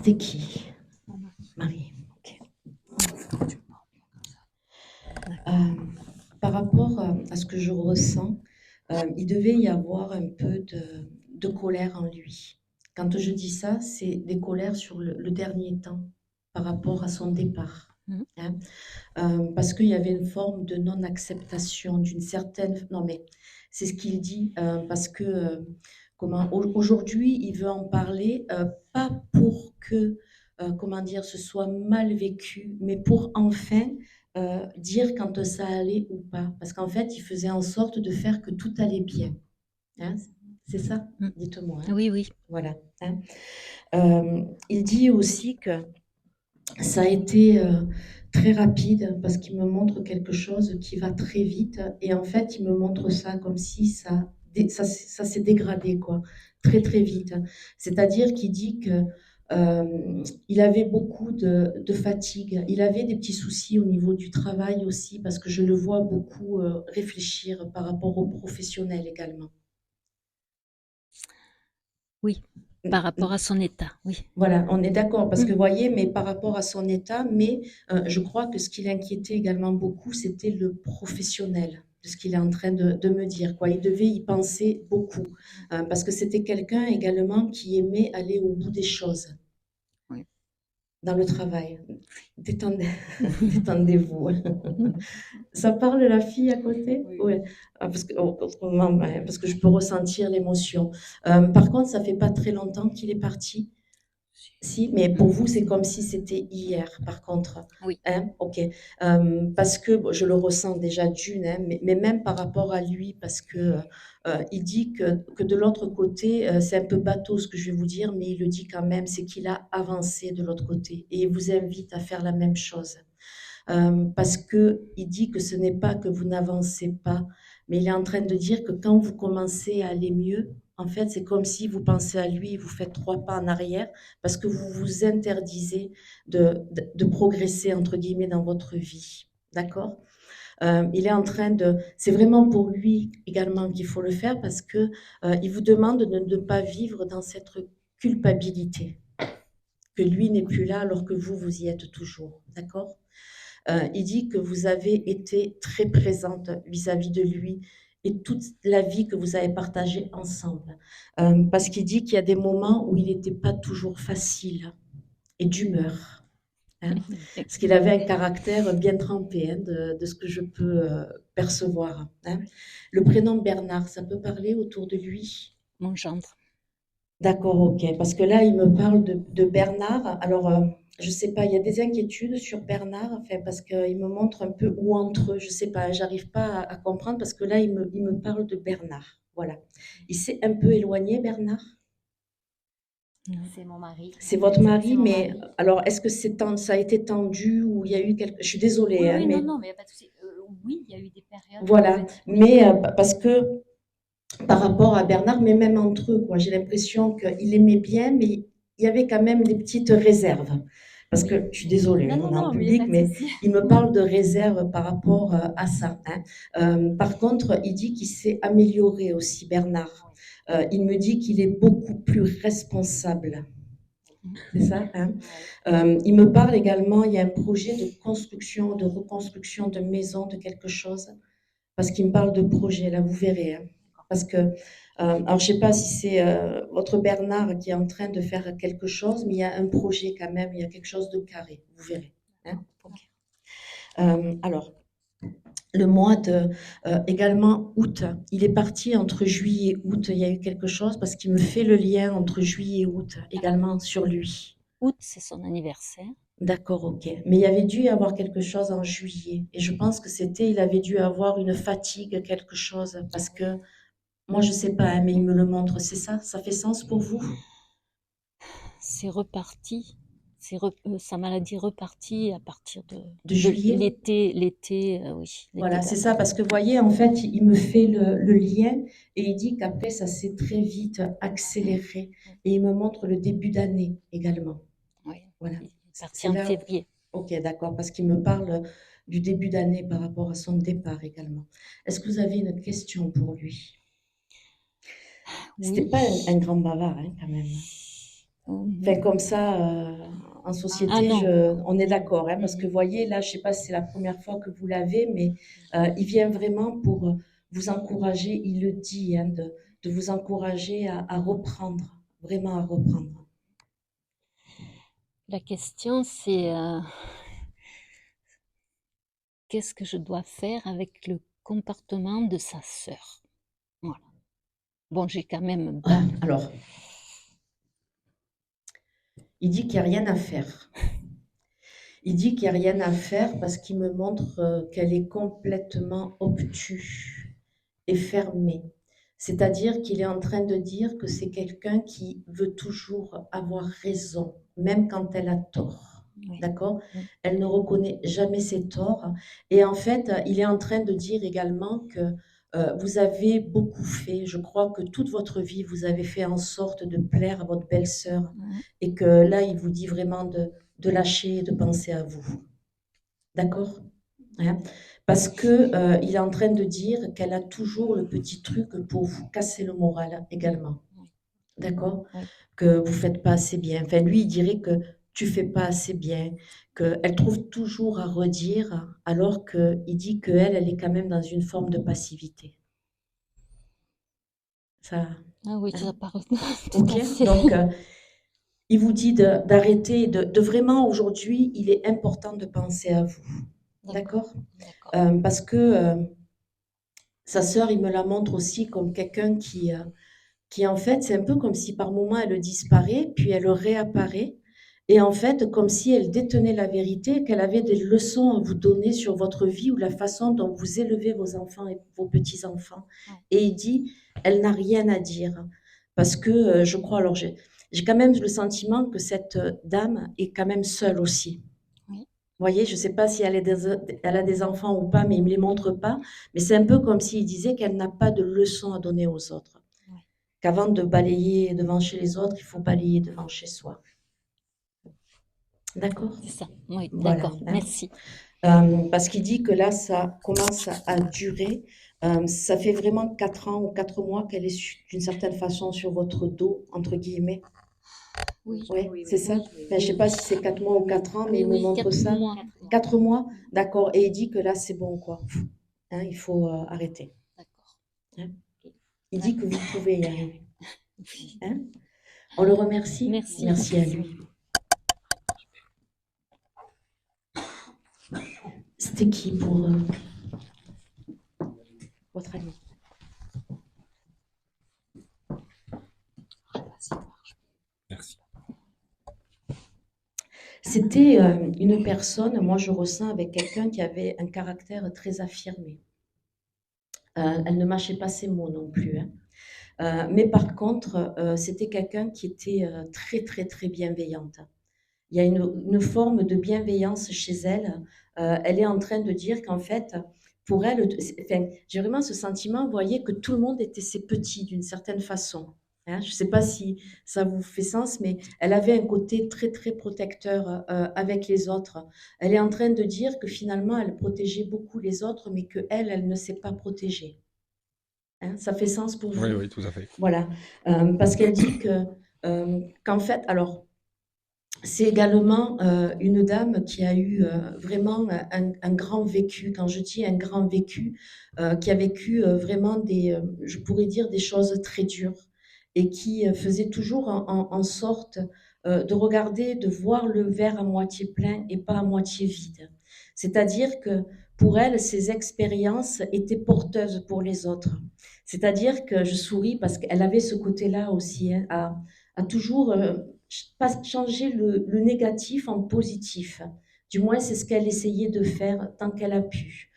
C'était qui? Marie. Ok. Euh, Par rapport à ce que je ressens, il devait y avoir un peu de colère en lui. Quand je dis ça, c'est des colères sur le dernier temps par rapport à son départ. Mhm. Hein. Parce qu'il y avait une forme de non-acceptation, d'une certaine... Non, mais c'est ce qu'il dit, parce que aujourd'hui, il veut en parler, pas pour que, comment dire, ce soit mal vécu, mais pour enfin dire quand ça allait ou pas. Parce qu'en fait, il faisait en sorte de faire que tout allait bien. Hein. C'est ça? Mm. Dites-moi. Hein. Oui, oui. Voilà. Hein. Il dit aussi que ça a été très rapide parce qu'il me montre quelque chose qui va très vite et en fait il me montre ça comme si ça s'est dégradé quoi, très très vite. C'est-à-dire qu'il dit que il avait beaucoup de fatigue, il avait des petits soucis au niveau du travail aussi parce que je le vois beaucoup réfléchir par rapport aux professionnels également. Oui, par rapport à son état, oui. Voilà, on est d'accord, parce que Mm. vous voyez, mais par rapport à son état, mais je crois que ce qui l'inquiétait également beaucoup, c'était le professionnel, de ce qu'il est en train de me dire, quoi. Il devait y penser beaucoup, parce que c'était quelqu'un également qui aimait aller au bout des choses Oui. dans le travail. Détendez, détendez-vous. Mm. Ça parle la fille à côté? Oui, Oui, oui. parce que, autrement, ouais, parce que je peux ressentir l'émotion. Par contre, ça fait pas très longtemps qu'il est parti. Si, mais pour vous, c'est comme si c'était hier, par contre. Oui. Hein? Ok. Parce que bon, je le ressens déjà d'une, hein, mais même par rapport à lui, parce que il dit que de l'autre côté, c'est un peu bateau ce que je vais vous dire, mais il le dit quand même, c'est qu'il a avancé de l'autre côté et il vous invite à faire la même chose. Parce que il dit que ce n'est pas que vous n'avancez pas, mais il est en train de dire que quand vous commencez à aller mieux, en fait, c'est comme si vous pensez à lui, vous faites 3 pas en arrière, parce que vous vous interdisez de progresser, entre guillemets, dans votre vie. D'accord? Il est en train de... C'est vraiment pour lui également qu'il faut le faire, parce que il vous demande de ne pas vivre dans cette culpabilité, que lui n'est plus là alors que vous y êtes toujours. D'accord? Il dit que vous avez été très présente vis-à-vis de lui et toute la vie que vous avez partagée ensemble. Parce qu'il dit qu'il y a des moments où il n'était pas toujours facile et d'humeur. Hein, parce qu'il avait un caractère bien trempé, hein, de ce que je peux percevoir. Hein. Le prénom Bernard, ça peut parler autour de lui? Mon gendre. D'accord, ok. Parce que là, il me parle de Bernard. Alors, je sais pas, il y a des inquiétudes sur Bernard, enfin, parce qu'il me montre un peu où entre eux. Je sais pas, j'arrive pas à comprendre parce que là, il me parle de Bernard. Voilà. Il s'est un peu éloigné, Bernard. C'est mon mari. C'est En votre fait, c'est mari, mon mais mari. alors, est-ce que ça a été tendu ou il y a eu quelque... Je suis désolée, Oui, hein, oui, non, mais non, mais il n'y a pas de souci. Oui, il y a eu des périodes où, en voilà. fait, oui. Mais parce que par rapport à Bernard, mais même entre eux, quoi. J'ai l'impression qu'il aimait bien, mais il y avait quand même des petites réserves. Parce Oui. que je suis désolée, Non, hein, non, on est en non, mais il n'y a public, pas de mais souci. il me parle de réserves par rapport à ça. Hein. Par contre, il dit qu'il s'est amélioré aussi, Bernard. Il me dit qu'il est beaucoup plus responsable. C'est ça, hein? Oui. Il me parle également, il y a un projet de construction, de reconstruction de maison, de quelque chose parce qu'il me parle de projet, là, vous verrez. Hein. Parce que, alors je ne sais pas si c'est votre Bernard qui est en train de faire quelque chose, mais il y a un projet quand même, il y a quelque chose de carré, vous verrez. Hein. Okay. Alors, le mois de, également août, il est parti entre juillet et août, il y a eu quelque chose parce qu'il me fait le lien entre juillet et août également Alors, sur lui. août, c'est son anniversaire. D'accord, ok. Mais il y avait dû y avoir quelque chose en juillet. Et je pense que c'était, il avait dû avoir une fatigue, quelque chose. Parce que moi, je sais pas, hein, mais il me le montre. C'est ça? Ça fait sens pour vous? C'est reparti. Sa maladie repartie à partir De de juillet? l'été, oui, l'été Voilà, c'est dernier. ça. Parce que vous voyez, en fait, il me fait le lien et il dit qu'après, ça s'est très vite accéléré. Et il me montre le début d'année également. Oui, Voilà. il est parti C'est en là. février. Ok, d'accord. Parce qu'il me parle du début d'année par rapport à son départ également. Est-ce que vous avez une question pour lui? C'était Oui, pas un grand bavard, hein, quand même. Enfin, comme ça, en Ah société, non, on est d'accord, hein, parce que Mhm. vous voyez, là, je ne sais pas si c'est la première fois que vous l'avez, mais il vient vraiment pour vous encourager, il le dit, hein, de vous encourager à reprendre, vraiment à reprendre. La question c'est qu'est-ce que je dois faire avec le comportement de sa sœur? Voilà. Bon, j'ai quand même... Ah, alors, il dit qu'il n'y a rien à faire. Il dit qu'il n'y a rien à faire parce qu'il me montre qu'elle est complètement obtuse et fermée. C'est-à-dire qu'il est en train de dire que c'est quelqu'un qui veut toujours avoir raison, même quand elle a tort. Oui. D'accord? Oui. Elle ne reconnaît jamais ses torts. Et en fait, il est en train de dire également que vous avez beaucoup fait. Je crois que toute votre vie, vous avez fait en sorte de plaire à votre belle-sœur. Mhm. Et que là, il vous dit vraiment de lâcher et de penser à vous. D'accord? Hein? Parce que il est en train de dire qu'elle a toujours le petit truc pour vous casser le moral également. Oui. D'accord? Oui. Que vous faites pas assez bien. Enfin, lui, il dirait que tu fais pas assez bien, qu'elle trouve toujours à redire, alors qu'il dit qu'elle, elle est quand même dans une forme de passivité. Ça, Ah oui, hein? ça parle tout Ok? à fait. Donc, il vous dit d'arrêter, de vraiment aujourd'hui, il est important de penser à vous. D'accord? D'accord. Parce que sa sœur, il me la montre aussi comme quelqu'un qui en fait, c'est un peu comme si par moment elle disparaît, puis elle réapparaît. Et en fait, comme si elle détenait la vérité, qu'elle avait des leçons à vous donner sur votre vie ou la façon dont vous élevez vos enfants et vos petits-enfants. Ouais. Et il dit, elle n'a rien à dire. Parce que je crois, alors j'ai quand même le sentiment que cette dame est quand même seule aussi. Oui. Vous voyez, je ne sais pas si elle a des enfants ou pas, mais il ne me les montre pas. Mais c'est un peu comme s'il disait qu'elle n'a pas de leçons à donner aux autres. Oui. Qu'avant de balayer devant chez les autres, il faut balayer devant chez soi. D'accord? C'est ça. Oui, Voilà. d'accord. Hein. Merci. Parce qu'il dit que là, ça commence à durer. Ça fait vraiment 4 ans ou 4 mois qu'elle est d'une certaine façon sur votre dos, entre guillemets. Oui. Ouais, Oui, c'est oui, ça. oui, Enfin, oui. je ne sais pas si c'est 4 mois ou 4 ans, mais Oui, il me oui, montre 4 ça. mois. 4 mois, d'accord. Et il dit que là, c'est bon, quoi. Hein, il faut arrêter. D'accord. Hein. Ok. Il dit que vous pouvez y arriver. Oui. Hein. On le remercie. Merci. Merci à lui. C'était qui pour votre ami? Merci. C'était une personne, moi je ressens avec quelqu'un qui avait un caractère très affirmé. Elle ne mâchait pas ses mots non plus. Hein. Mais par contre, c'était quelqu'un qui était très, très, très bienveillante. Il y a une forme de bienveillance chez elle. Elle est en train de dire qu'en fait, pour elle, enfin, j'ai vraiment ce sentiment, vous voyez, que tout le monde était ses petits d'une certaine façon. Hein. Je ne sais pas si ça vous fait sens, mais elle avait un côté très, très protecteur avec les autres. Elle est en train de dire que finalement, elle protégeait beaucoup les autres, mais qu'elle, elle ne s'est pas protégée. Hein, ça fait sens pour vous? Oui, oui, tout à fait. Voilà. Parce qu'elle dit qu'en fait, alors, c'est également une dame qui a eu vraiment un grand vécu. Quand je dis un grand vécu, qui a vécu vraiment je pourrais dire des choses très dures et qui faisait toujours en sorte de regarder, de voir le verre à moitié plein et pas à moitié vide. C'est-à-dire que pour elle, ces expériences étaient porteuses pour les autres. C'est-à-dire que je souris parce qu'elle avait ce côté-là aussi, hein, à toujours changer le négatif en positif. Du moins, c'est ce qu'elle essayait de faire tant qu'elle a pu.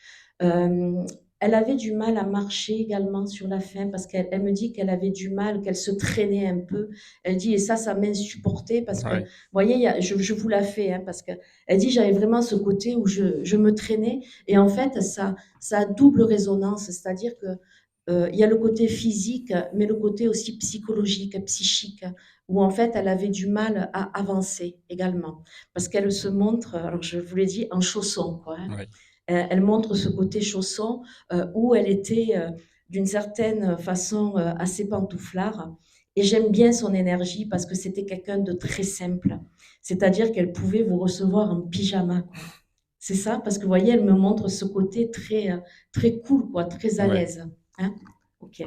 Euh, Elle avait du mal à marcher également sur la fin parce qu'elle me dit qu'elle avait du mal, qu'elle se traînait un peu. Elle dit, et ça m'insupportait parce que, Ouais. vous voyez, je vous la fais, hein, parce qu'elle dit, j'avais vraiment ce côté où je me traînais. Et en fait, ça a double résonance, c'est-à-dire que il y a le côté physique, mais le côté aussi psychologique, psychique, où en fait elle avait du mal à avancer également, parce qu'elle se montre, alors je vous l'ai dit, en chausson, quoi. Hein. Ouais. Elle montre ce côté chausson où elle était d'une certaine façon assez pantouflard. Et j'aime bien son énergie parce que c'était quelqu'un de très simple. C'est-à-dire qu'elle pouvait vous recevoir en pyjama, quoi. C'est ça, parce que vous voyez, elle me montre ce côté très, très cool, quoi, très à Ouais. l'aise. Hein? Ok.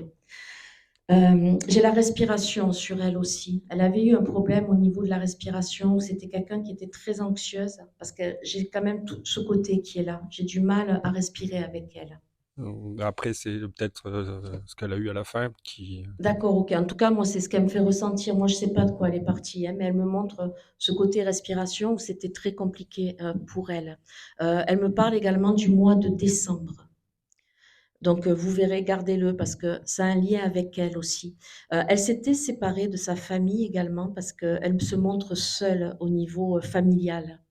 J'ai la respiration sur elle aussi. Elle avait eu un problème au niveau de la respiration. C'était quelqu'un qui était très anxieuse parce que j'ai quand même tout ce côté qui est là. J'ai du mal à respirer avec elle. Après, c'est peut-être ce qu'elle a eu à la fin qui. D'accord, ok. En tout cas, moi, c'est ce qu'elle me fait ressentir. Moi, je sais pas de quoi elle est partie, hein, mais elle me montre ce côté respiration où c'était très compliqué pour elle. Elle me parle également du mois de décembre. Donc, vous verrez, gardez-le parce que ça a un lien avec elle aussi. Elle s'était séparée de sa famille également parce qu'elle se montre seule au niveau familial.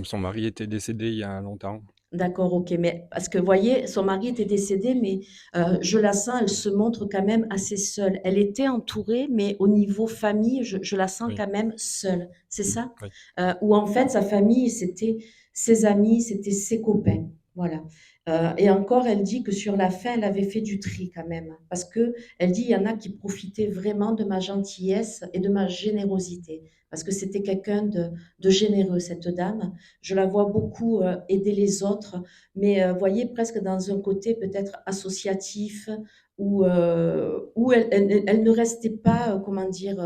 Son mari était décédé il y a longtemps. D'accord, ok. Mais parce que, vous voyez, son mari était décédé, mais je la sens, elle se montre quand même assez seule. Elle était entourée, mais au niveau famille, je la sens Oui, quand même seule. C'est ça? oui. Où en fait, sa famille, c'était ses amis, c'était ses copains. Voilà. Et encore, elle dit que sur la fin, elle avait fait du tri quand même. Parce que elle dit, il y en a qui profitaient vraiment de ma gentillesse et de ma générosité. Parce que c'était quelqu'un de généreux, cette dame. Je la vois beaucoup aider les autres, mais voyez, presque dans un côté peut-être associatif, où elle ne restait pas, comment dire,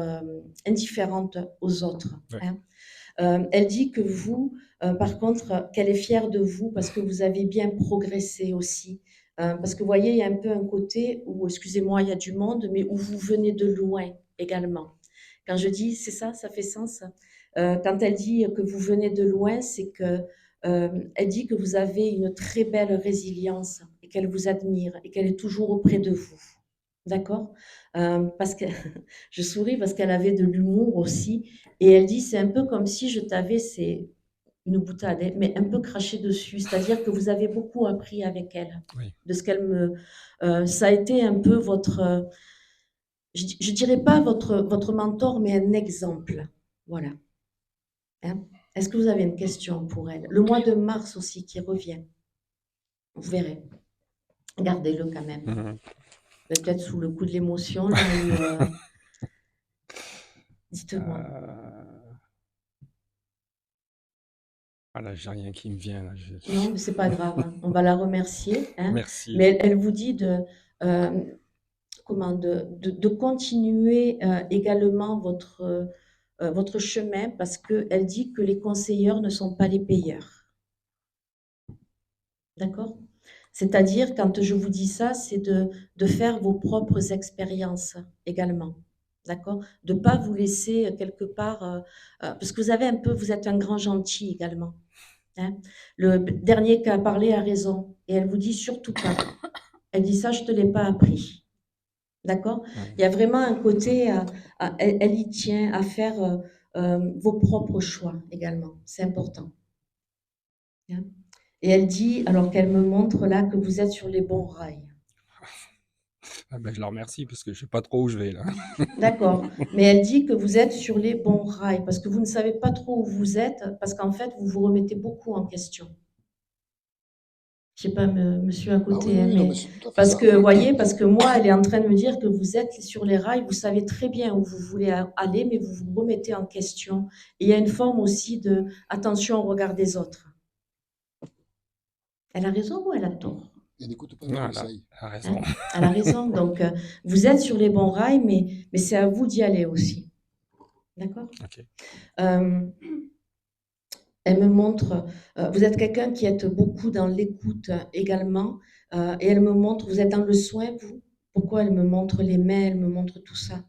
indifférente aux autres. Ouais. Hein. Elle dit que vous, par contre, qu'elle est fière de vous parce que vous avez bien progressé aussi. Parce que vous voyez, il y a un peu un côté où, excusez-moi, il y a du monde, mais où vous venez de loin également. Quand je dis, c'est ça, ça fait sens. Quand elle dit que vous venez de loin, c'est que elle dit que vous avez une très belle résilience et qu'elle vous admire et qu'elle est toujours auprès de vous. D'accord? Parce que je souris parce qu'elle avait de l'humour aussi. Et elle dit, c'est un peu comme si je t'avais, c'est une boutade, hein, mais un peu craché dessus. C'est-à-dire que vous avez beaucoup appris avec elle. Oui. De ce qu'elle me. Ça a été un peu votre. Je dirais pas votre mentor, mais un exemple. Voilà. Hein. Est-ce que vous avez une question pour elle? Le mois de mars aussi qui revient. Vous verrez. Gardez-le quand même. Mhm. Peut-être sous le coup de l'émotion, là, ou, dites-moi. Ah là, j'ai rien qui me vient. Là. Non, mais c'est pas grave, hein. On va la remercier, hein. Merci. Mais elle vous dit euh, de continuer également votre chemin parce qu'elle dit que les conseilleurs ne sont pas les payeurs. D'accord? C'est-à-dire, quand je vous dis ça, c'est de faire vos propres expériences également. D'accord? De ne pas vous laisser quelque part, parce que vous êtes un grand gentil également. Hein. Le dernier qui a parlé a raison. Et elle vous dit surtout pas. Elle dit ça, je ne te l'ai pas appris. D'accord? Il y a vraiment un côté, elle y tient à faire vos propres choix également. C'est important. Hein. Et elle dit, alors qu'elle me montre là, que vous êtes sur les bons rails. Ah ben, je la remercie parce que je ne sais pas trop où je vais là. D'accord. Mais elle dit que vous êtes sur les bons rails parce que vous ne savez pas trop où vous êtes, parce qu'en fait, vous vous remettez beaucoup en question. Je sais pas, monsieur à Ah côté, oui, hein, oui, non, mais mais c'est tout à fait parce ça. que, voyez, parce que moi, elle est en train de me dire que vous êtes sur les rails, vous savez très bien où vous voulez aller, mais vous vous remettez en question. Et il y a une forme aussi de attention au regard des autres. Elle a raison ou elle a tort? Elle n'écoute pas mes Voilà, conseils. elle a raison. Hein? Elle a raison. Donc, vous êtes sur les bons rails, mais c'est à vous d'y aller aussi. D'accord? Ok. Elle me montre, vous êtes quelqu'un qui êtes beaucoup dans l'écoute également, et elle me montre, vous êtes dans le soin, vous? Pourquoi elle me montre les mains, elle me montre tout ça?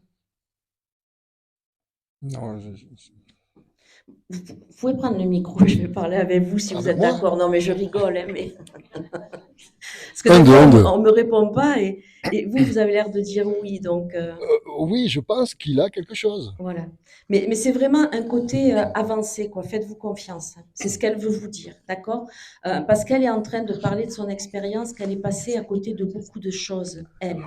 Non, Vous pouvez prendre le micro, je vais parler avec vous si vous Avec êtes moi? d'accord. Non, mais je rigole, hein, mais parce que Un des de, fois, un de. on me répond pas, et vous avez l'air de dire oui, donc Oui, je pense qu'il a quelque chose. voilà. Mais c'est vraiment un côté avancé, quoi. Faites-vous confiance, hein. C'est ce qu'elle veut vous dire, d'accord? Parce qu'elle est en train de parler de son expérience, qu'elle est passée à côté de beaucoup de choses, elle,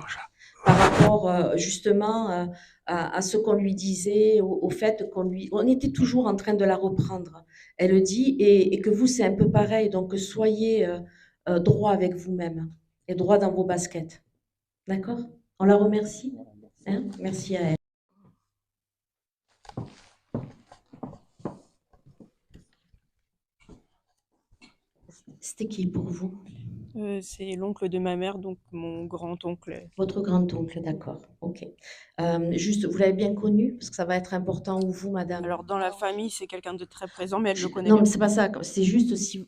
par rapport justement à ce qu'on lui disait, au fait on était toujours en train de la reprendre. Elle le dit, et que vous, c'est un peu pareil. Donc, soyez droit avec vous-même et droit dans vos baskets. D'accord? On la remercie. Hein? Merci à elle. C'était qui pour vous? C'est l'oncle de ma mère, donc mon grand-oncle. Votre grand-oncle, d'accord. Ok. Juste, vous l'avez bien connu? Parce que ça va être important, ou vous, madame? Alors dans la famille, c'est quelqu'un de très présent, mais elle le connaît Non, bien. mais c'est pas ça. C'est juste si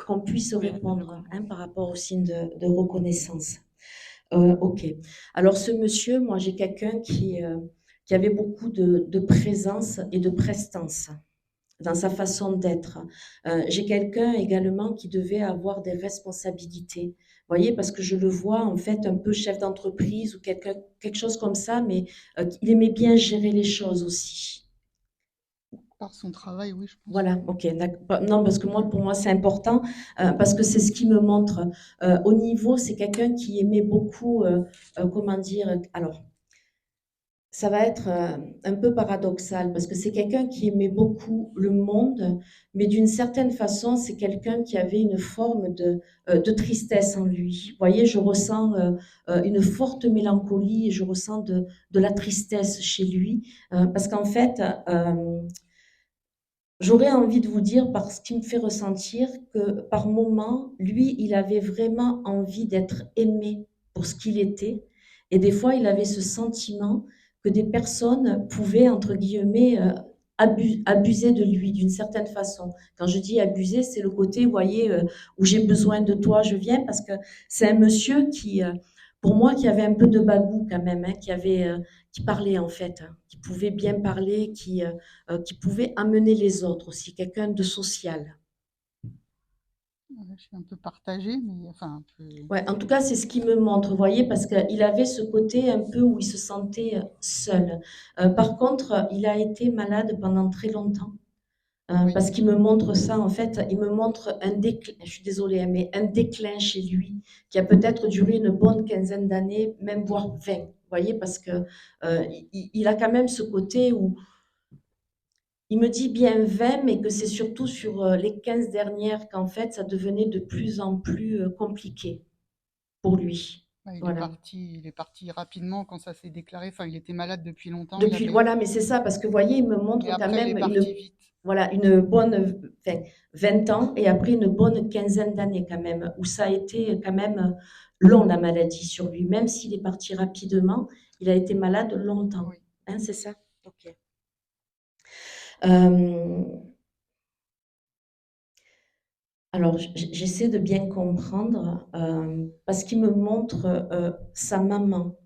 qu'on puisse Oui, elle le répondre connaît. hein, par rapport au signe de reconnaissance. Ok. Alors, ce monsieur, moi, j'ai quelqu'un qui avait beaucoup de présence et de prestance dans sa façon d'être. J'ai quelqu'un également qui devait avoir des responsabilités. Vous voyez, parce que je le vois en fait un peu chef d'entreprise ou quelque chose comme ça, mais il aimait bien gérer les choses aussi. Par son travail, oui, je pense. Voilà, ok, d'accord. Non, parce que moi, pour moi, c'est important, parce que c'est ce qui me montre. Au niveau, c'est quelqu'un qui aimait beaucoup, comment dire, alors, ça va être un peu paradoxal parce que c'est quelqu'un qui aimait beaucoup le monde, mais d'une certaine façon, c'est quelqu'un qui avait une forme de tristesse en lui. Vous voyez, je ressens une forte mélancolie et je ressens de la tristesse chez lui parce qu'en fait, j'aurais envie de vous dire, parce qu'il me fait ressentir que par moments, lui, il avait vraiment envie d'être aimé pour ce qu'il était. Et des fois, il avait ce sentiment que des personnes pouvaient, entre guillemets, abuser de lui d'une certaine façon. Quand je dis abuser, c'est le côté, vous voyez, où j'ai besoin de toi, je viens, parce que c'est un monsieur qui, pour moi, qui avait un peu de bagou quand même, hein, qui parlait en fait, hein, qui pouvait bien parler, qui pouvait amener les autres aussi, quelqu'un de social. Je suis un peu partagée, mais enfin un peu. Ouais, en tout cas, c'est ce qui me montre, vous voyez, parce qu'il avait ce côté un peu où il se sentait seul. Par contre, il a été malade pendant très longtemps. Oui. Parce qu'il me montre ça, en fait, il me montre un déclin, je suis désolée, hein, mais un déclin chez lui qui a peut-être duré une bonne quinzaine d'années, même voire 20. Vous voyez, parce que il a quand même ce côté où il me dit bien 20, mais que c'est surtout sur les 15 dernières qu'en fait, ça devenait de plus en plus compliqué pour lui. Il Voilà. est parti rapidement quand ça s'est déclaré. Enfin, il était malade depuis longtemps. Depuis, voilà, mais c'est ça, parce que vous voyez, il me montre Mais quand après, il même est parti vite. voilà, une bonne 20 ans et après une bonne quinzaine d'années quand même, où ça a été quand même long la maladie sur lui. Même s'il est parti rapidement, il a été malade longtemps. Oui. Hein, c'est ça? Ok. Euh, Alors, j'essaie de bien comprendre parce qu'il me montre sa maman.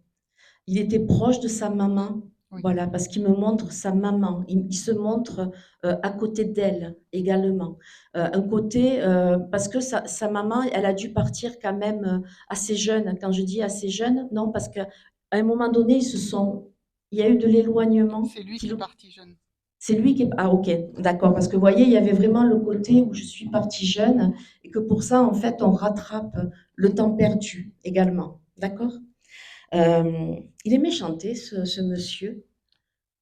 Il était proche de sa maman, Oui. voilà, parce qu'il me montre sa maman. Il se montre à côté d'elle également. Un côté, parce que sa maman, elle a dû partir quand même assez jeune. Quand je dis assez jeune, non, parce qu'à un moment donné, il y a eu de l'éloignement. C'est lui qui est parti jeune. C'est lui qui est... Ah, ok, d'accord. Parce que vous voyez, il y avait vraiment le côté où je suis partie jeune et que pour ça, en fait, on rattrape le temps perdu également. D'accord. Il aimait chanter, ce monsieur,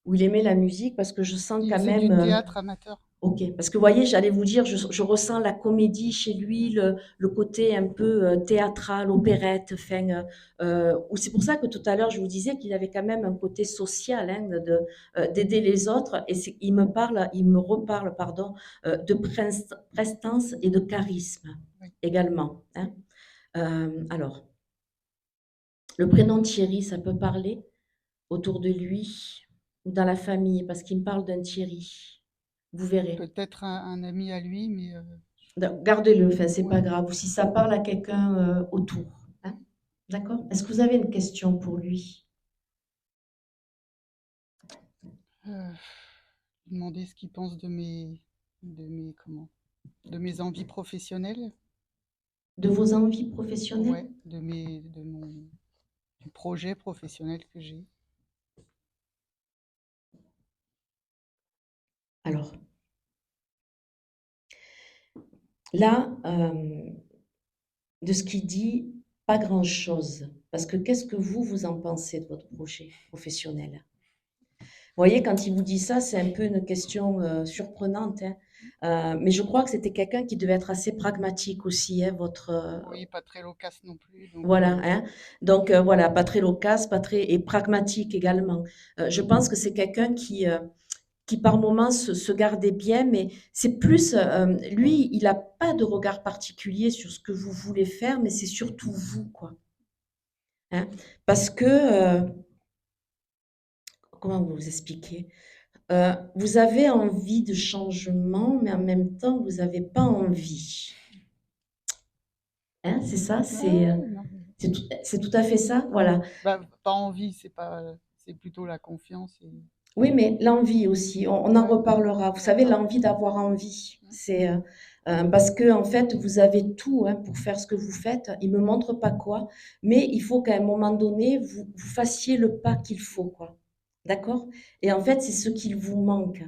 ou il aimait la musique parce que je sens Il quand faisait même... du théâtre amateur. Ok, parce que vous voyez, j'allais vous dire, je ressens la comédie chez lui, le côté un peu théâtral, opérette, enfin, c'est pour ça que tout à l'heure je vous disais qu'il avait quand même un côté social, hein, d'aider les autres, et il me reparle, pardon, de prestance et de charisme Oui. également. Hein. Alors, le prénom Thierry, ça peut parler autour de lui ou dans la famille, parce qu'il me parle d'un Thierry. Vous verrez. Peut-être un ami à lui, mais Gardez-le, enfin, c'est ouais. pas grave. Ou si ça parle à quelqu'un autour. Hein. D'accord? Est-ce que vous avez une question pour lui? Demander ce qu'il pense de mes envies professionnelles. De vos envies professionnelles? Ouais, du projet professionnel que j'ai. Alors, là, de ce qu'il dit, pas grand-chose. Parce que qu'est-ce que vous en pensez de votre projet professionnel? Vous voyez, quand il vous dit ça, c'est un peu une question surprenante, hein, Mais je crois que c'était quelqu'un qui devait être assez pragmatique aussi, hein, Oui, pas très loquace non plus. Donc, voilà, hein. Donc voilà, pas très loquace, pas très et pragmatique également. Je pense que c'est quelqu'un qui par moments se gardait bien, mais c'est plus, lui, il n'a pas de regard particulier sur ce que vous voulez faire, mais c'est surtout vous, quoi. Hein. Parce que, comment vous expliquer? Vous avez envie de changement, mais en même temps, vous n'avez pas envie. Hein, c'est ça? C'est tout à fait ça? Voilà. bah, pas envie, c'est plutôt la confiance. Oui, mais l'envie aussi, on en Ouais, reparlera. Vous savez, d'accord. l'envie d'avoir envie, c'est parce que en fait, vous avez tout hein, pour faire ce que vous faites. Il me montre pas quoi, mais il faut qu'à un moment donné, vous fassiez le pas qu'il faut, quoi. D'accord? Et en fait, c'est ce qu'il vous manque.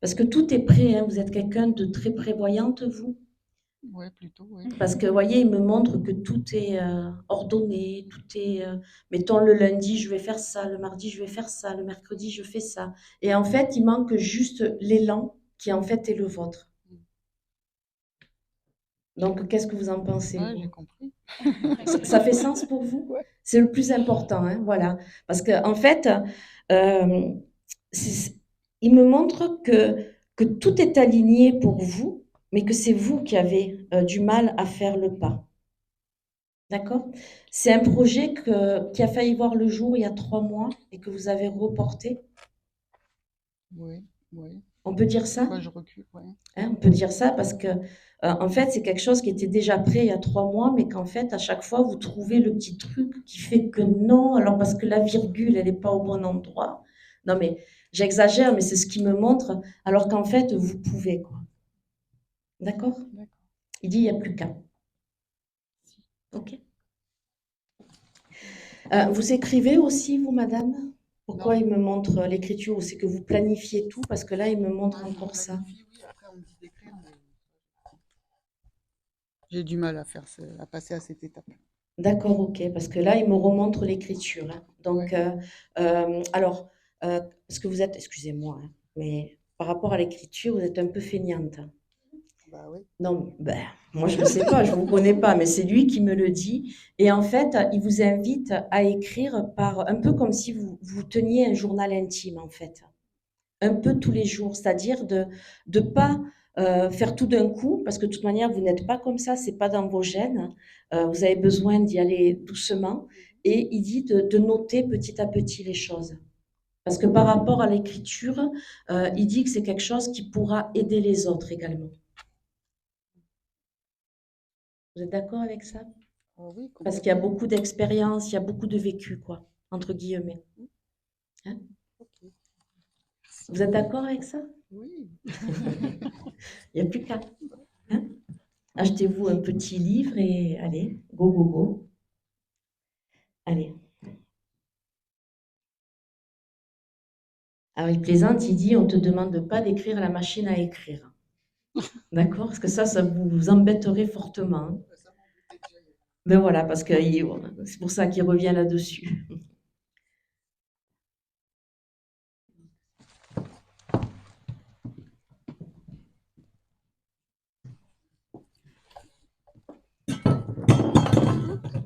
Parce que tout est prêt, hein. Vous êtes quelqu'un de très prévoyante, vous. Ouais, plutôt, oui. Parce que, vous voyez, il me montre que tout est ordonné, tout est, mettons, le lundi, je vais faire ça, le mardi, je vais faire ça, le mercredi, je fais ça. Et en fait, il manque juste l'élan qui, en fait, est le vôtre. Donc, qu'est-ce que vous en pensez, Ouais, vous? j'ai compris. Ça fait sens pour vous? Ouais. C'est le plus important, hein, voilà. Parce que, en fait, euh, c'est- il me montre que tout est aligné pour vous, mais que c'est vous qui avez du mal à faire le pas. D'accord? C'est un projet qui a failli voir le jour il y a 3 mois et que vous avez reporté. Oui, oui. On peut dire ça? Pourquoi je recule, ouais. Hein, on peut dire ça parce que, en fait, c'est quelque chose qui était déjà prêt il y a 3 mois, mais qu'en fait, à chaque fois, vous trouvez le petit truc qui fait que non, alors parce que la virgule, elle n'est pas au bon endroit. Non, mais j'exagère, mais c'est ce qui me montre, alors qu'en fait, vous pouvez, quoi. D'accord? D'accord. Il dit, il n'y a plus qu'à. OK? Vous écrivez aussi, vous, madame? Pourquoi Non. il me montre l'écriture ou c'est que vous planifiez tout? Parce que là, il me montre Ouais, je encore ça. planifie, oui, après on me dit d'écrire, mais j'ai du mal à passer à cette étape. D'accord, ok. Parce que là, il me remontre l'écriture, hein. Donc, Ouais. alors, parce que vous êtes, excusez-moi, hein, mais par rapport à l'écriture, vous êtes un peu feignante. Bah oui. Non, ben, moi je ne sais pas, je ne vous connais pas, mais c'est lui qui me le dit. Et en fait, il vous invite à écrire un peu comme si vous teniez un journal intime, en fait. Un peu tous les jours, c'est-à-dire de ne pas faire tout d'un coup, parce que de toute manière, vous n'êtes pas comme ça, c'est pas dans vos gènes. Vous avez besoin d'y aller doucement. Et il dit de noter petit à petit les choses. Parce que par rapport à l'écriture, il dit que c'est quelque chose qui pourra aider les autres également. Vous êtes d'accord avec ça? Oh oui, Parce qu'il y a complètement. beaucoup d'expérience, il y a beaucoup de vécu, quoi, entre guillemets. Hein? Ok. Vous êtes d'accord avec ça? Oui. Il n'y a plus qu'à. Hein? Achetez-vous un petit livre et allez, go, go, go. Allez. Alors, il plaisante, il dit, on ne te demande pas d'écrire à la machine à écrire. D'accord? Parce que ça vous embêterait fortement. Hein. Ben voilà, parce que c'est pour ça qu'il revient là-dessus.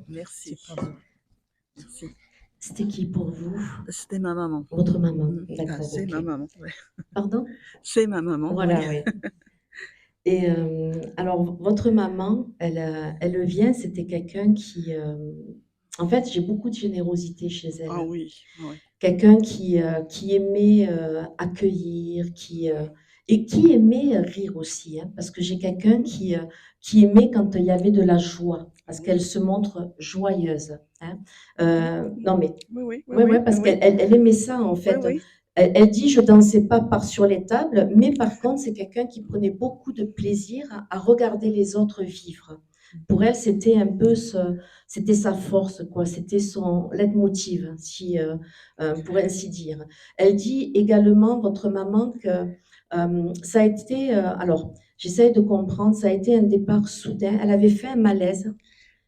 Merci. Merci. C'était qui pour vous? C'était ma maman. Votre maman. Ah, D'accord, c'est ok. ma maman, ouais. Pardon? C'est ma maman, Voilà, oui. oui. Et alors, votre maman, elle vient, c'était quelqu'un qui... en fait, j'ai beaucoup de générosité chez elle. Ah oui, oui. Quelqu'un qui aimait accueillir, et qui aimait rire aussi, hein, parce que j'ai quelqu'un qui aimait quand il y avait de la joie, parce qu'elle se montre joyeuse. Hein. Non, mais Oui, oui, ouais, oui, parce oui. qu'elle aimait ça, en Oui, fait. oui. Elle dit, je dansais pas par sur les tables, mais par contre, c'est quelqu'un qui prenait beaucoup de plaisir à regarder les autres vivre. Pour elle, c'était un peu c'était sa force, quoi. C'était son leitmotiv, si, pour ainsi dire. Elle dit également, votre maman, que ça a été, alors, j'essaie de comprendre, ça a été un départ soudain. Elle avait fait un malaise.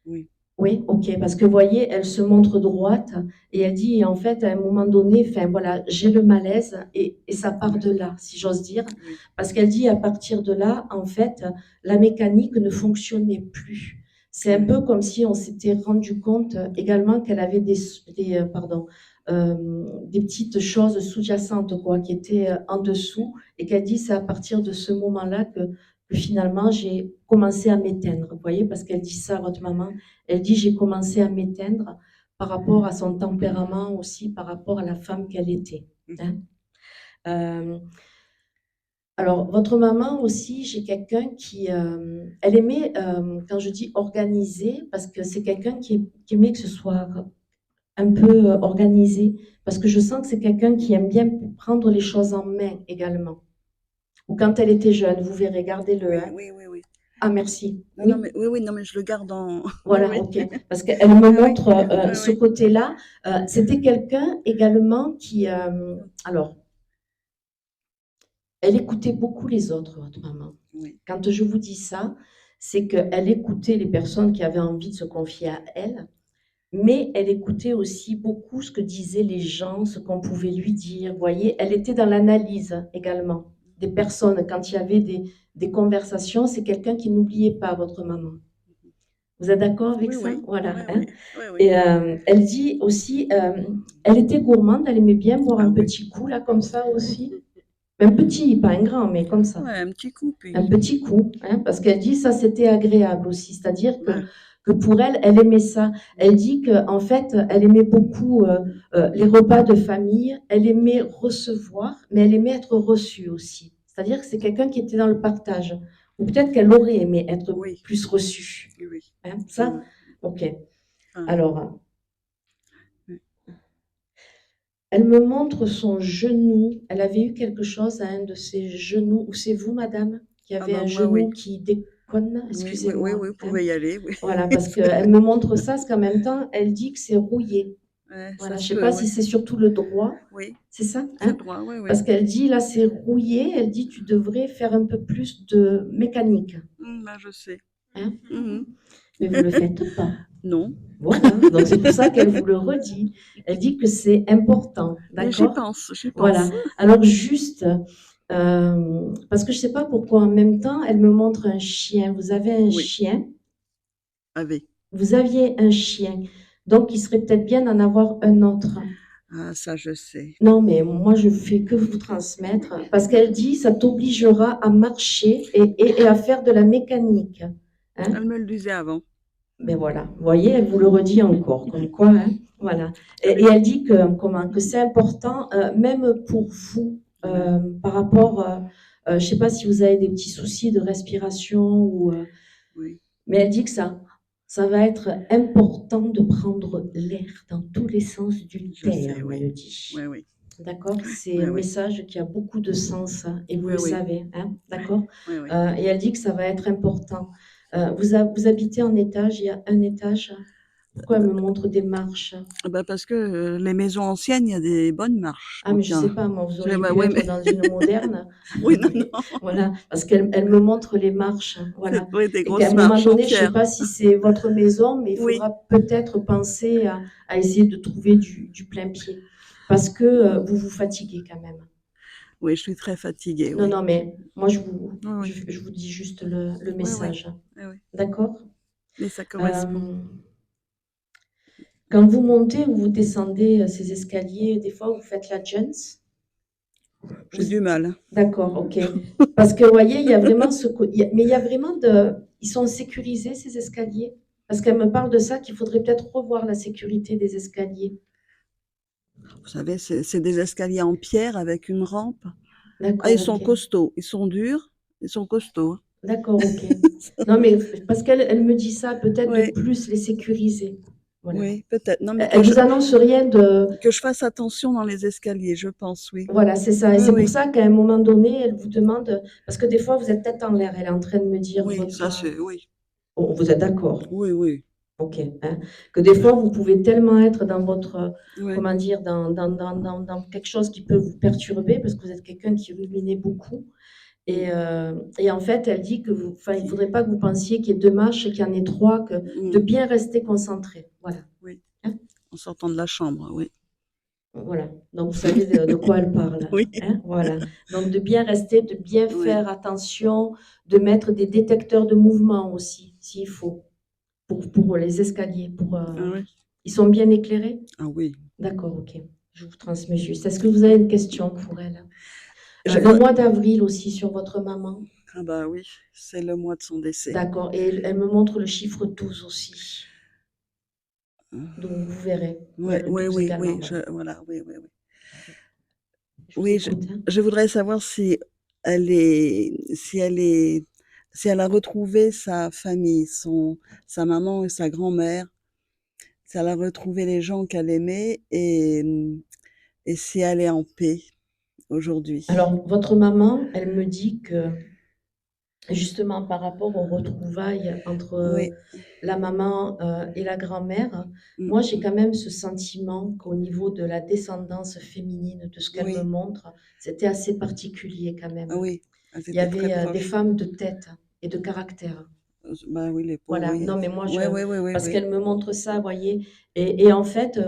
Oui. Oui, ok, parce que vous voyez, elle se montre droite et elle dit, en fait, à un moment donné, enfin voilà, j'ai le malaise et ça part de là, si j'ose dire, Oui. parce qu'elle dit, à partir de là, en fait, la mécanique ne fonctionnait plus. C'est un peu comme si on s'était rendu compte également qu'elle avait des petites choses sous-jacentes, quoi, qui étaient en dessous, et qu'elle dit, c'est à partir de ce moment-là que finalement, j'ai commencé à m'éteindre. Vous voyez, parce qu'elle dit ça, votre maman. Elle dit, j'ai commencé à m'éteindre par rapport à son tempérament aussi, par rapport à la femme qu'elle était. Hein. Alors, votre maman aussi, j'ai quelqu'un qui, elle aimait, quand je dis organiser, parce que c'est quelqu'un qui aimait que ce soit un peu organisé, parce que je sens que c'est quelqu'un qui aime bien prendre les choses en main également. Ou quand elle était jeune, vous verrez, gardez-le. Oui, Hein. oui, oui, oui. Ah, merci. Non, Oui. non, mais, oui, oui, non, mais je le garde en. Voilà, Oui, ok. Parce qu'elle me oui, montre oui, ce oui. côté-là. C'était quelqu'un également qui, alors, elle écoutait beaucoup les autres, votre maman. Oui. Quand je vous dis ça, c'est qu'elle écoutait les personnes qui avaient envie de se confier à elle, mais elle écoutait aussi beaucoup ce que disaient les gens, ce qu'on pouvait lui dire. Vous voyez, elle était dans l'analyse également des personnes. Quand il y avait des conversations, c'est quelqu'un qui n'oubliait pas votre maman. Vous êtes d'accord avec Oui, ça? oui. Voilà. Oui, Hein? oui. Oui, oui. Et elle dit aussi, elle était gourmande, elle aimait bien boire Ah un oui. petit coup, là, comme ça aussi. Un petit, pas un grand, mais comme ça. Ouais, un petit coup, Un puis. petit coup, hein, parce qu'elle dit ça, c'était agréable aussi. C'est-à-dire Bah, que pour elle, elle aimait ça. Elle dit qu'en fait, elle aimait beaucoup les repas de famille, elle aimait recevoir, mais elle aimait être reçue aussi. C'est-à-dire que c'est quelqu'un qui était dans le partage. Ou peut-être qu'elle aurait aimé être oui, plus reçue. oui, oui. Hein, ça? Mhm. Ok. Enfin, Alors, oui. elle me montre son genou. Elle avait eu quelque chose à un de ses genoux. Ou c'est vous, madame, qui Ah avez bah un moi, genou oui. qui déconne? Oui, oui, oui, Excusez-moi. oui, vous Hein. pouvez y aller, oui. Voilà, parce qu'elle me montre ça, parce qu'en même temps, elle dit que c'est rouillé. Ouais, ça Voilà, je se ne sais peut, pas si oui. c'est surtout le droit. Oui, C'est ça? c'est Hein? droit, oui, oui. Parce qu'elle dit, là, c'est rouillé. Elle dit, tu devrais faire un peu plus de mécanique. Bah, je sais. Hein? Mhm. Mais vous ne le faites pas. Non, Voilà, donc c'est pour ça qu'elle vous le redit. Elle dit que c'est important, mais d'accord? j'y Voilà. pense. Alors juste, parce que je ne sais pas pourquoi en même temps, elle me montre un chien. Vous avez un Oui, chien, avec. vous aviez un chien, donc il serait peut-être bien d'en avoir un autre. Ah, ça, je sais. Non, mais moi, je fais que vous transmettre, parce qu'elle dit, ça t'obligera à marcher et à faire de la mécanique. Hein? Elle me le disait avant. Ben voilà, vous voyez, elle vous le redit encore, comme quoi, hein, voilà. Et elle dit que c'est important, même pour vous, par rapport, je ne sais pas si vous avez des petits soucis de respiration, Oui, mais elle dit que ça va être important de prendre l'air dans tous les sens du je sais, terme, oui. elle dit. Oui, oui. D'accord? C'est Oui, un oui. message qui a beaucoup de sens, hein, et vous Oui, le oui. savez, hein, d'accord? Oui, oui. Et elle dit que ça va être important. Vous habitez en étage, il y a un étage. Pourquoi elle me montre des marches? Bah, parce que les maisons anciennes, il y a des bonnes marches. Ah, mais Donc, je sais pas, moi, vous auriez bah, pu ouais, être mais dans une moderne. oui, non, Mais non. voilà, parce qu'elle me montre les marches, C'est voilà. oui, des Et qu'à un grosses moment marches en donné, je sais pierre. pas si c'est votre maison, mais il Oui, faudra peut-être penser à essayer de trouver du plein pied. Parce que vous vous fatiguez quand même. oui, je suis très fatiguée, Non, oui. non, mais moi, Oui, oui. je vous dis juste le Oui, oui. message. Oui, oui. D'accord? Mais ça correspond. Quand vous montez ou vous descendez ces escaliers, des fois, vous faites la Jones. J'ai du mal. D'accord, ok. Parce que, vous voyez, il y a vraiment mais il y a vraiment ils sont sécurisés, ces escaliers. Parce qu'elle me parle de ça, qu'il faudrait peut-être revoir la sécurité des escaliers. Vous savez, c'est des escaliers en pierre avec une rampe. Ah, ils D'accord, sont ok. costauds. Ils sont durs. Ils sont costauds. D'accord, ok. Non, mais parce qu'elle me dit ça, peut-être de Oui, plus les sécuriser. Voilà. oui, peut-être. Non, mais Elle vous annonce rien de... que je fasse attention dans les escaliers, je pense, oui. Voilà, c'est ça. Et Oui, c'est pour oui. ça qu'à un moment donné, elle vous demande... Parce que des fois, vous êtes tête en l'air. Elle est en train de me dire Oui, ça votre... c'est, oui. Oh, vous êtes d'accord? Oui, oui. Ok. Hein. Que des fois, vous pouvez tellement être dans votre... Oui, Comment dire? Dans quelque chose qui peut vous perturber, parce que vous êtes quelqu'un qui ruminait beaucoup. Et en fait, elle dit que il ne faudrait pas que vous pensiez qu'il y ait 2 matchs, qu'il y en ait 3, de bien rester concentré. Voilà. Oui. Hein? En sortant de la chambre, oui. Voilà. Donc, vous savez de quoi elle parle. Oui. Hein? Voilà. Donc, de bien rester, de bien Oui. faire attention, de mettre des détecteurs de mouvement aussi, s'il faut, pour les escaliers. Oui. Ils sont bien éclairés? Ah oui. D'accord, ok. Je vous transmets juste. Est-ce que vous avez une question pour elle? Je Le vois- mois d'avril aussi sur votre maman. Ah bah oui, c'est le mois de son décès. D'accord. Et elle me montre le chiffre 12 aussi. Donc, vous verrez. Il y a Ouais, le oui, 12 oui, également. oui, Voilà. voilà, oui, oui, oui. Je vous Oui, écoute, hein. je voudrais savoir si elle a retrouvé sa famille, sa maman et sa grand-mère, si elle a retrouvé les gens qu'elle aimait et si elle est en paix aujourd'hui. Alors, votre maman, elle me dit que, justement, par rapport aux retrouvailles entre Oui. la maman et la grand-mère, Mm. moi, j'ai quand même ce sentiment qu'au niveau de la descendance féminine, de ce qu'elle me Oui. montre, c'était assez particulier quand même. Ah oui, elles Il y étaient très avait des proches. femmes de tête et de caractère. Bah oui, les pauvres, Voilà, oui. non, mais moi, Ouais, ouais, ouais, ouais, parce ouais. qu'elle me montre ça, vous voyez. Et en fait,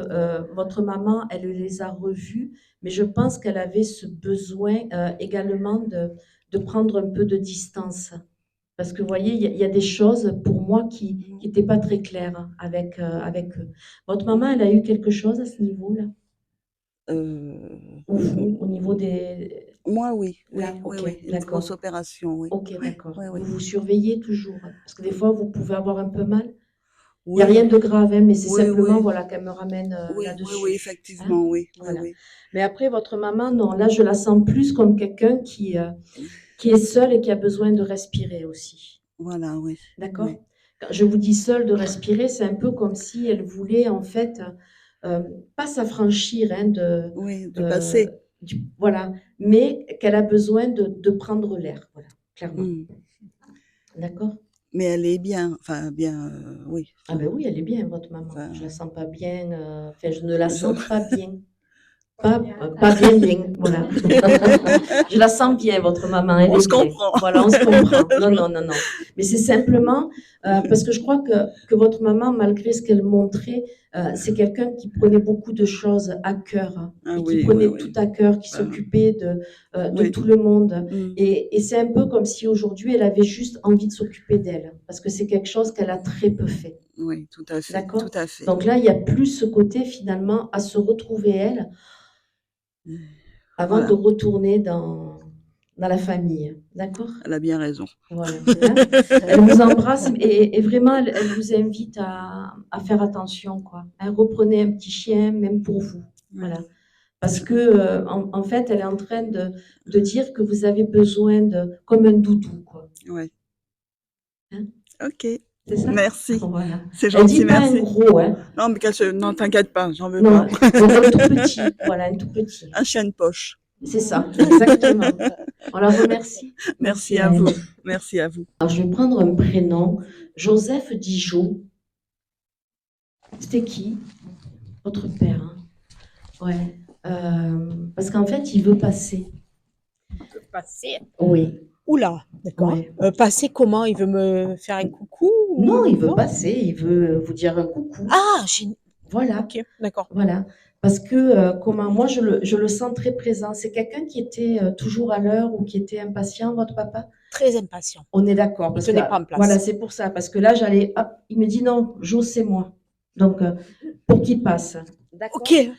votre maman, elle les a revus, mais je pense qu'elle avait ce besoin également de prendre un peu de distance. Parce que, vous voyez, il y a des choses pour moi qui n'étaient pas très claires avec eux. Votre maman, elle a eu quelque chose à ce niveau-là? Ou vous, au niveau des... Moi, oui, oui, Là, oui, ok, oui, une d'accord. grosse opération, oui. Ok, Oui, d'accord. oui, oui. Vous vous surveillez toujours? Parce que des fois, vous pouvez avoir un peu mal. Il Oui, n'y a rien de grave, hein, mais c'est oui, simplement oui. voilà, qu'elle me ramène Oui, oui, là-dessus. oui, Hein? effectivement, oui, oui, Voilà. oui. Mais après, votre maman, non, là, je la sens plus comme quelqu'un qui est seul et qui a besoin de respirer aussi. Voilà, oui. D'accord? Oui. Quand je vous dis seul de respirer, c'est un peu comme si elle voulait, en fait, pas s'affranchir hein, Oui, du passé. voilà, mais qu'elle a besoin de prendre l'air, voilà, clairement. Mm. D'accord? Mais elle est bien, enfin bien, oui. Ah ben oui, elle est bien, votre maman. Enfin, Je la sens pas bien, enfin, je ne la je- sens pas bien. Pas bien, voilà. Je la sens bien, votre maman, elle On est se bien. comprend. Voilà, on se comprend. Non. Mais c'est simplement parce que je crois que votre maman, malgré ce qu'elle montrait, c'est quelqu'un qui prenait beaucoup de choses à cœur hein, Ah et qui oui, prenait oui, tout oui. à cœur, qui Ben, s'occupait de oui. tout le monde. Mm. Et c'est un peu comme si aujourd'hui, elle avait juste envie de s'occuper d'elle parce que c'est quelque chose qu'elle a très peu fait. Oui, tout à fait, D'accord? tout à fait. Donc là, il y a plus ce côté finalement à se retrouver elle avant Voilà, de retourner dans la famille. D'accord? elle a bien raison. Voilà. Hein? Elle vous embrasse et vraiment, elle vous invite à faire attention, quoi. Hein, reprenez un petit chien, même pour vous. Oui. Voilà. Parce que, en fait, elle est en train de dire que vous avez besoin comme un doudou, quoi. Oui. Hein? Ok. C'est ça? Merci. Voilà. C'est Elle gentil, dit pas merci. un gros, hein. Non, mais non, t'inquiète pas, j'en veux Non, pas. donc un tout petit. Voilà, un tout petit. Un chien de poche. C'est ça, exactement. On la remercie. Merci à elle. vous. Merci à vous. Alors, je vais prendre un prénom. Joseph Dijon. C'était qui? Votre père. Hein? Ouais. Parce qu'en fait, il veut passer. Passer. Oui. Oula, d'accord. Ouais. Passer comment? Il veut me faire un coucou ou... Non, il veut non passer. Il veut vous dire un coucou. Ah, Voilà. ok, d'accord. Voilà. Parce que moi, je le sens très présent. C'est quelqu'un qui était toujours à l'heure ou qui était impatient, votre papa? Très impatient. On est d'accord. Il Parce tenait que, pas en place. voilà, c'est pour ça. Parce que là, hop, il me dit non, Jo, c'est moi. Donc, pour qu'il passe. D'accord. Ok.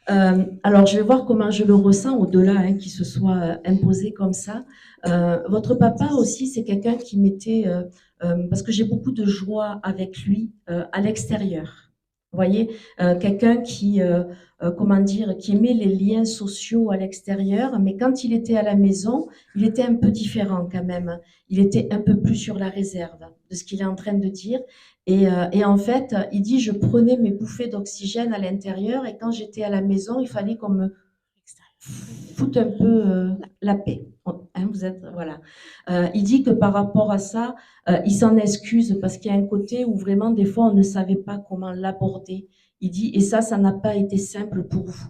Alors, je vais voir comment je le ressens au-delà hein, qu'il se soit imposé comme ça. Votre papa aussi, c'est quelqu'un qui mettait, parce que j'ai beaucoup de joie avec lui à l'extérieur. Vous voyez, quelqu'un qui, comment dire, qui aimait les liens sociaux à l'extérieur, mais quand il était à la maison, il était un peu différent quand même. Il était un peu plus sur la réserve de ce qu'il est en train de dire. Et en fait, il dit, je prenais mes bouffées d'oxygène à l'intérieur et quand j'étais à la maison, il fallait qu'on me foute un peu la paix. Hein, vous êtes, voilà. Il dit que par rapport à ça, il s'en excuse parce qu'il y a un côté où vraiment, des fois, on ne savait pas comment l'aborder. Il dit, et ça n'a pas été simple pour vous.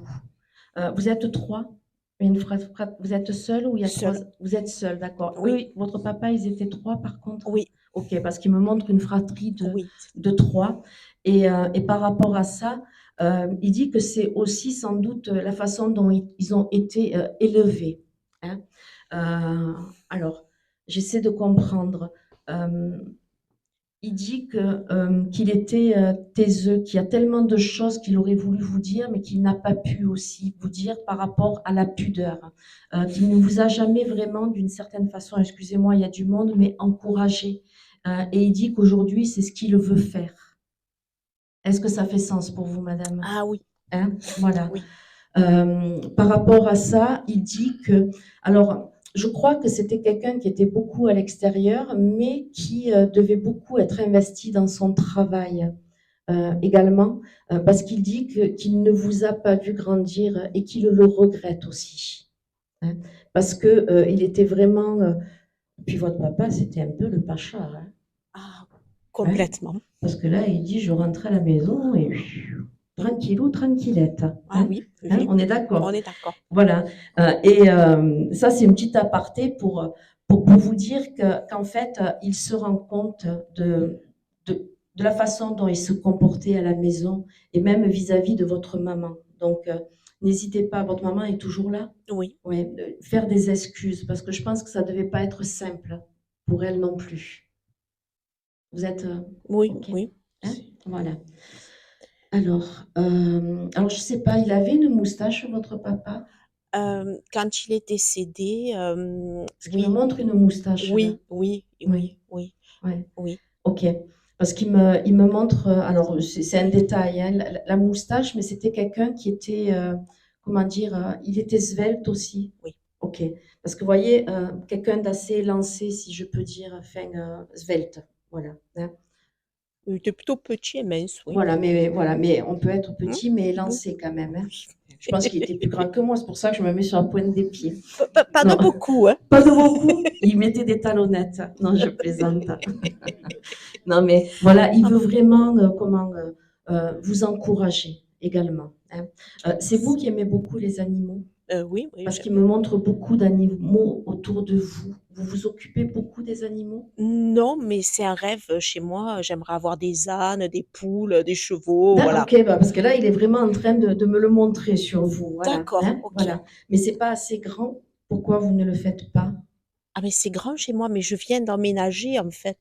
Vous êtes 3? Vous êtes seul ou il y a Seule. Vous êtes seul, d'accord. Oui. Eux, votre papa, ils étaient 3 par contre? Oui, Ok, parce qu'il me montre une fratrie oui. de 3. Et par rapport à ça, il dit que c'est aussi sans doute la façon dont ils ont été élevés, hein. Alors, j'essaie de comprendre. Euh, il dit qu'il était taiseux, qu'il y a tellement de choses qu'il aurait voulu vous dire, mais qu'il n'a pas pu aussi vous dire par rapport à la pudeur, qu'il ne vous a jamais vraiment, d'une certaine façon, excusez-moi, il y a du monde, mais encouragé. Et il dit qu'aujourd'hui, c'est ce qu'il veut faire. Est-ce que ça fait sens pour vous, madame? Ah oui, Hein? Voilà. oui. Par rapport à ça, il dit que, alors, je crois que c'était quelqu'un qui était beaucoup à l'extérieur, mais qui devait beaucoup être investi dans son travail également, parce qu'il dit qu'il ne vous a pas vu grandir et qu'il le regrette aussi, hein, parce que il était vraiment. Puis votre papa, c'était un peu le pacha, hein, Ah, complètement. parce que là, il dit, je rentre à la maison et tranquillou, tranquillette, Ah hein, oui, hein, oui, on est d'accord. on est d'accord. Voilà. Ça, c'est une petite aparté pour vous dire qu'en fait, il se rend compte de la façon dont il se comportait à la maison et même vis-à-vis de votre maman. Donc, n'hésitez pas, votre maman est toujours là. Oui, Ouais, faire des excuses parce que je pense que ça ne devait pas être simple pour elle non plus. Vous êtes oui, OK, oui. hein? Voilà. Alors, je sais pas, il avait une moustache, votre papa? Quand il est décédé, Parce qu'il me oui, montre une moustache là. oui, oui, Oui, oui, oui, ouais. oui. OK. Parce il me montre, alors c'est un détail, hein, la moustache, mais c'était quelqu'un qui était, comment dire, il était svelte aussi. Oui. OK. Parce que vous voyez, quelqu'un d'assez élancé, si je peux dire, enfin, svelte. Voilà, hein. Il était plutôt petit et mince, oui. Voilà, mais on peut être Hein? petit, mais Oui, élancé quand même, hein. oui. Je pense qu'il était plus grand que moi, c'est pour ça que je me mets sur la pointe des pieds. Pas Non, de beaucoup, hein. pas de beaucoup. Il mettait des talonnettes. Non, je plaisante. Non, mais voilà, il veut vraiment vous encourager également, hein. C'est vous qui aimez beaucoup les animaux, Oui, oui, parce qu'il me montre beaucoup d'animaux autour de vous. Vous vous occupez beaucoup des animaux? non, mais c'est un rêve chez moi. J'aimerais avoir des ânes, des poules, des chevaux, voilà. Ok, bah, parce que là, il est vraiment en train de me le montrer sur vous. Voilà, D'accord, hein, ok. voilà. Mais c'est pas assez grand. Pourquoi vous ne le faites pas? Ah mais c'est grand chez moi, mais je viens d'emménager en fait.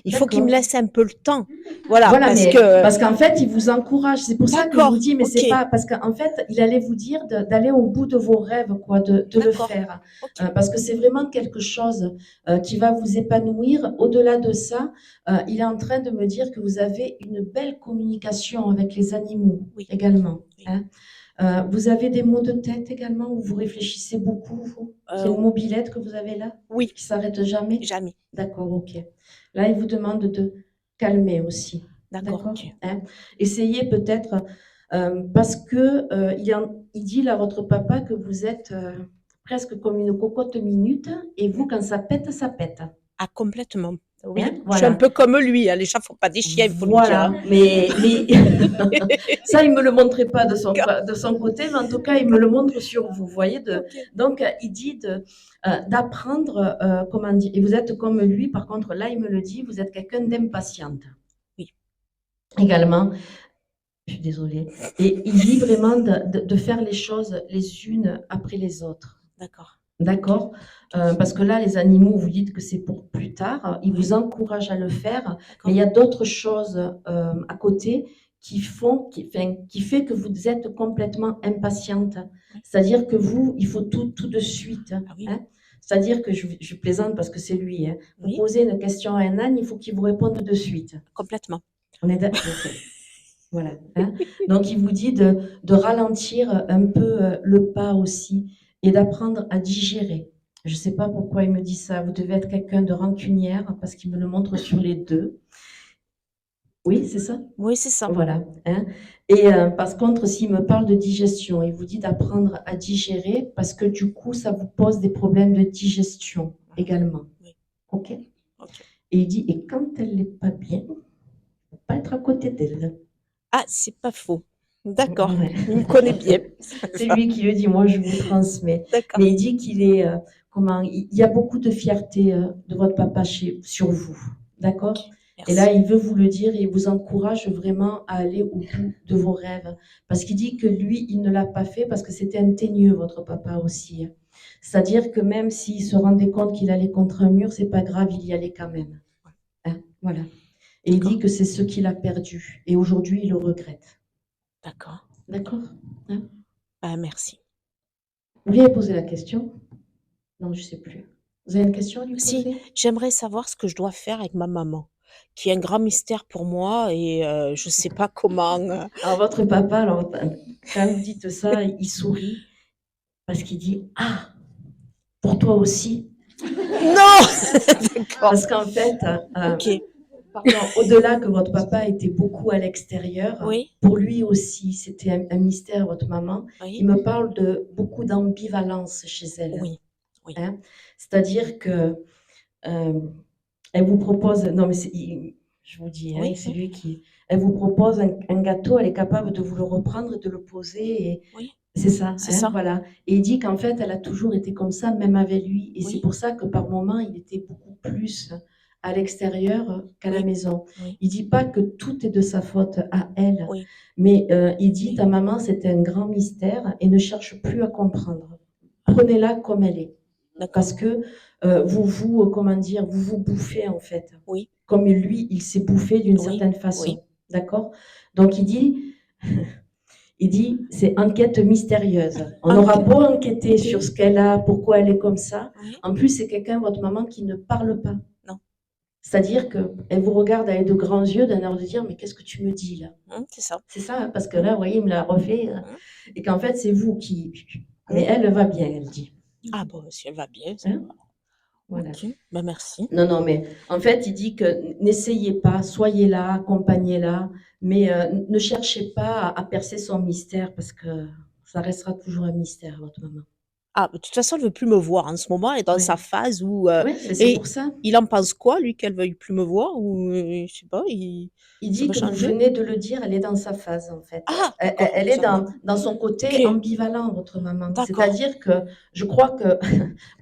Il faut qu'il me D'accord. laisse un peu le temps. Voilà, Voilà, parce mais que parce qu'en fait, il vous encourage. C'est pour ça que je vous d'accord, dis, mais c'est ok, pas parce qu'en fait, il allait vous dire d'aller au bout de vos rêves, quoi, de le d'accord, faire. ok. Parce que c'est vraiment quelque chose qui va vous épanouir. Au-delà de ça, il est en train de me dire que vous avez une belle communication avec les animaux Oui, également, oui. hein. Vous avez des maux de tête également où vous réfléchissez beaucoup, vous? C'est une Euh, mobilette que vous avez là oui, qui s'arrête jamais? jamais. D'accord, ok. Là, il vous demande de calmer aussi. D'accord, D'accord, ok. hein? Essayez peut-être, parce que il dit là, votre papa, que vous êtes presque comme une cocotte minute, et vous, quand ça pète, ça pète. Ah complètement. Oui, Hein? je suis un Voilà. peu comme lui. Hein. Les chats font pas des chiens, il faut lui dire. Voilà, Hein. mais ça, il me le montrait pas de D'accord. son côté, mais en tout cas, il me le montre sur vous, voyez. Ok. Donc, il dit d'apprendre, comment dire, et vous êtes comme lui, par contre, là, il me le dit, vous êtes quelqu'un d'impatiente. Oui. Également, je suis désolée. Et il dit vraiment de faire les choses les unes après les autres. D'accord. D'accord, parce que là, les animaux, vous dites que c'est pour plus tard. Ils vous encouragent à le faire, mais il y a d'autres choses à côté qui fait que vous êtes complètement impatiente. Oui. C'est-à-dire que vous, il faut tout de suite, Ah oui. hein. C'est-à-dire que je plaisante parce que c'est lui, hein. Vous Oui. posez une question à un âne, il faut qu'il vous réponde de suite. Complètement. On est d'accord. Voilà, hein. Donc, il vous dit de ralentir un peu le pas aussi et d'apprendre à digérer. Je ne sais pas pourquoi il me dit ça. Vous devez être quelqu'un de rancunière parce qu'il me le montre sur les deux. Oui, c'est ça? Oui, c'est ça. Voilà, hein. Et par contre, s'il me parle de digestion, il vous dit d'apprendre à digérer parce que du coup, ça vous pose des problèmes de digestion également. Oui. OK? Ok. Et il dit, et quand elle n'est pas bien, il ne faut pas être à côté d'elle. Ah, c'est pas faux. D'accord, Ouais. il me connaît bien. C'est lui qui le dit, moi je vous transmets. D'accord, Mais il dit qu'il est, il y a beaucoup de fierté de votre papa sur vous, d'accord? Et là, merci. il veut vous le dire et il vous encourage vraiment à aller au bout de vos rêves. Parce qu'il dit que lui, il ne l'a pas fait parce que c'était un teigneux, votre papa aussi. C'est-à-dire que même s'il se rendait compte qu'il allait contre un mur, c'est pas grave, il y allait quand même. Hein, voilà. Et il D'accord, dit que c'est ce qu'il a perdu. Et aujourd'hui, il le regrette. d'accord. D'accord? Hein? Merci. Vous lui avez posé la question? Non, je sais plus. Vous avez une question à lui Si, poser? j'aimerais savoir ce que je dois faire avec ma maman, qui est un grand mystère pour moi et je sais pas comment. Alors, votre papa, alors, quand vous dites ça, il sourit parce qu'il dit ah, pour toi aussi. Non! D'accord. Parce qu'en fait, Ok, pardon, au-delà que votre papa était beaucoup à l'extérieur, oui, pour lui aussi, c'était un mystère, votre maman. Il oui, me parle de beaucoup d'ambivalence chez elle. oui, oui, Hein. C'est-à-dire que elle vous propose, non mais je vous dis, hein, oui, c'est oui, lui qui, elle vous propose un gâteau, elle est capable de vous le reprendre et de le poser, et oui, c'est ça, c'est hein, ça, voilà. Et il dit qu'en fait, elle a toujours été comme ça, même avec lui, et c'est oui, pour ça que par moments, il était beaucoup plus à l'extérieur qu'à la oui, maison. oui, Il dit pas que tout est de sa faute à elle, oui, mais il dit oui, ta maman, c'est un grand mystère et ne cherche plus à comprendre. Prenez-la comme elle est. Parce d'accord, que comment dire, vous vous bouffez en fait. oui, Comme lui, il s'est bouffé d'une oui, certaine oui, façon. D'accord? Donc il dit, c'est enquête mystérieuse. On aura ok, beau enquêter ok, sur ce qu'elle a, pourquoi elle est comme ça. oui, En plus, c'est quelqu'un, votre maman, qui ne parle pas. non, C'est-à-dire qu'elle vous regarde avec de grands yeux, d'un air de dire, mais qu'est-ce que tu me dis là? c'est ça, C'est ça, hein, parce que là, vous voyez, il me l'a refait. Et qu'en fait, c'est vous qui. Mais elle va bien, elle dit. ah bon, si elle va bien, ça Hein? va. Voilà. Ok, ben merci. Non, non, mais en fait, il dit que n'essayez pas, soyez là, accompagnez-la, mais ne cherchez pas à percer son mystère parce que ça restera toujours un mystère, votre maman. Ah, de toute façon, elle veut plus me voir en ce moment, elle est dans Oui, sa phase où oui, mais c'est et pour ça. il en pense quoi, lui, qu'elle veuille plus me voir ou je sais pas, Il ça dit va que vous changer? venez de le dire, elle est dans sa phase, en fait. Ah, Elle, d'accord, elle est ça va. dans son côté Ok, ambivalent, votre maman. d'accord. C'est-à-dire que je crois que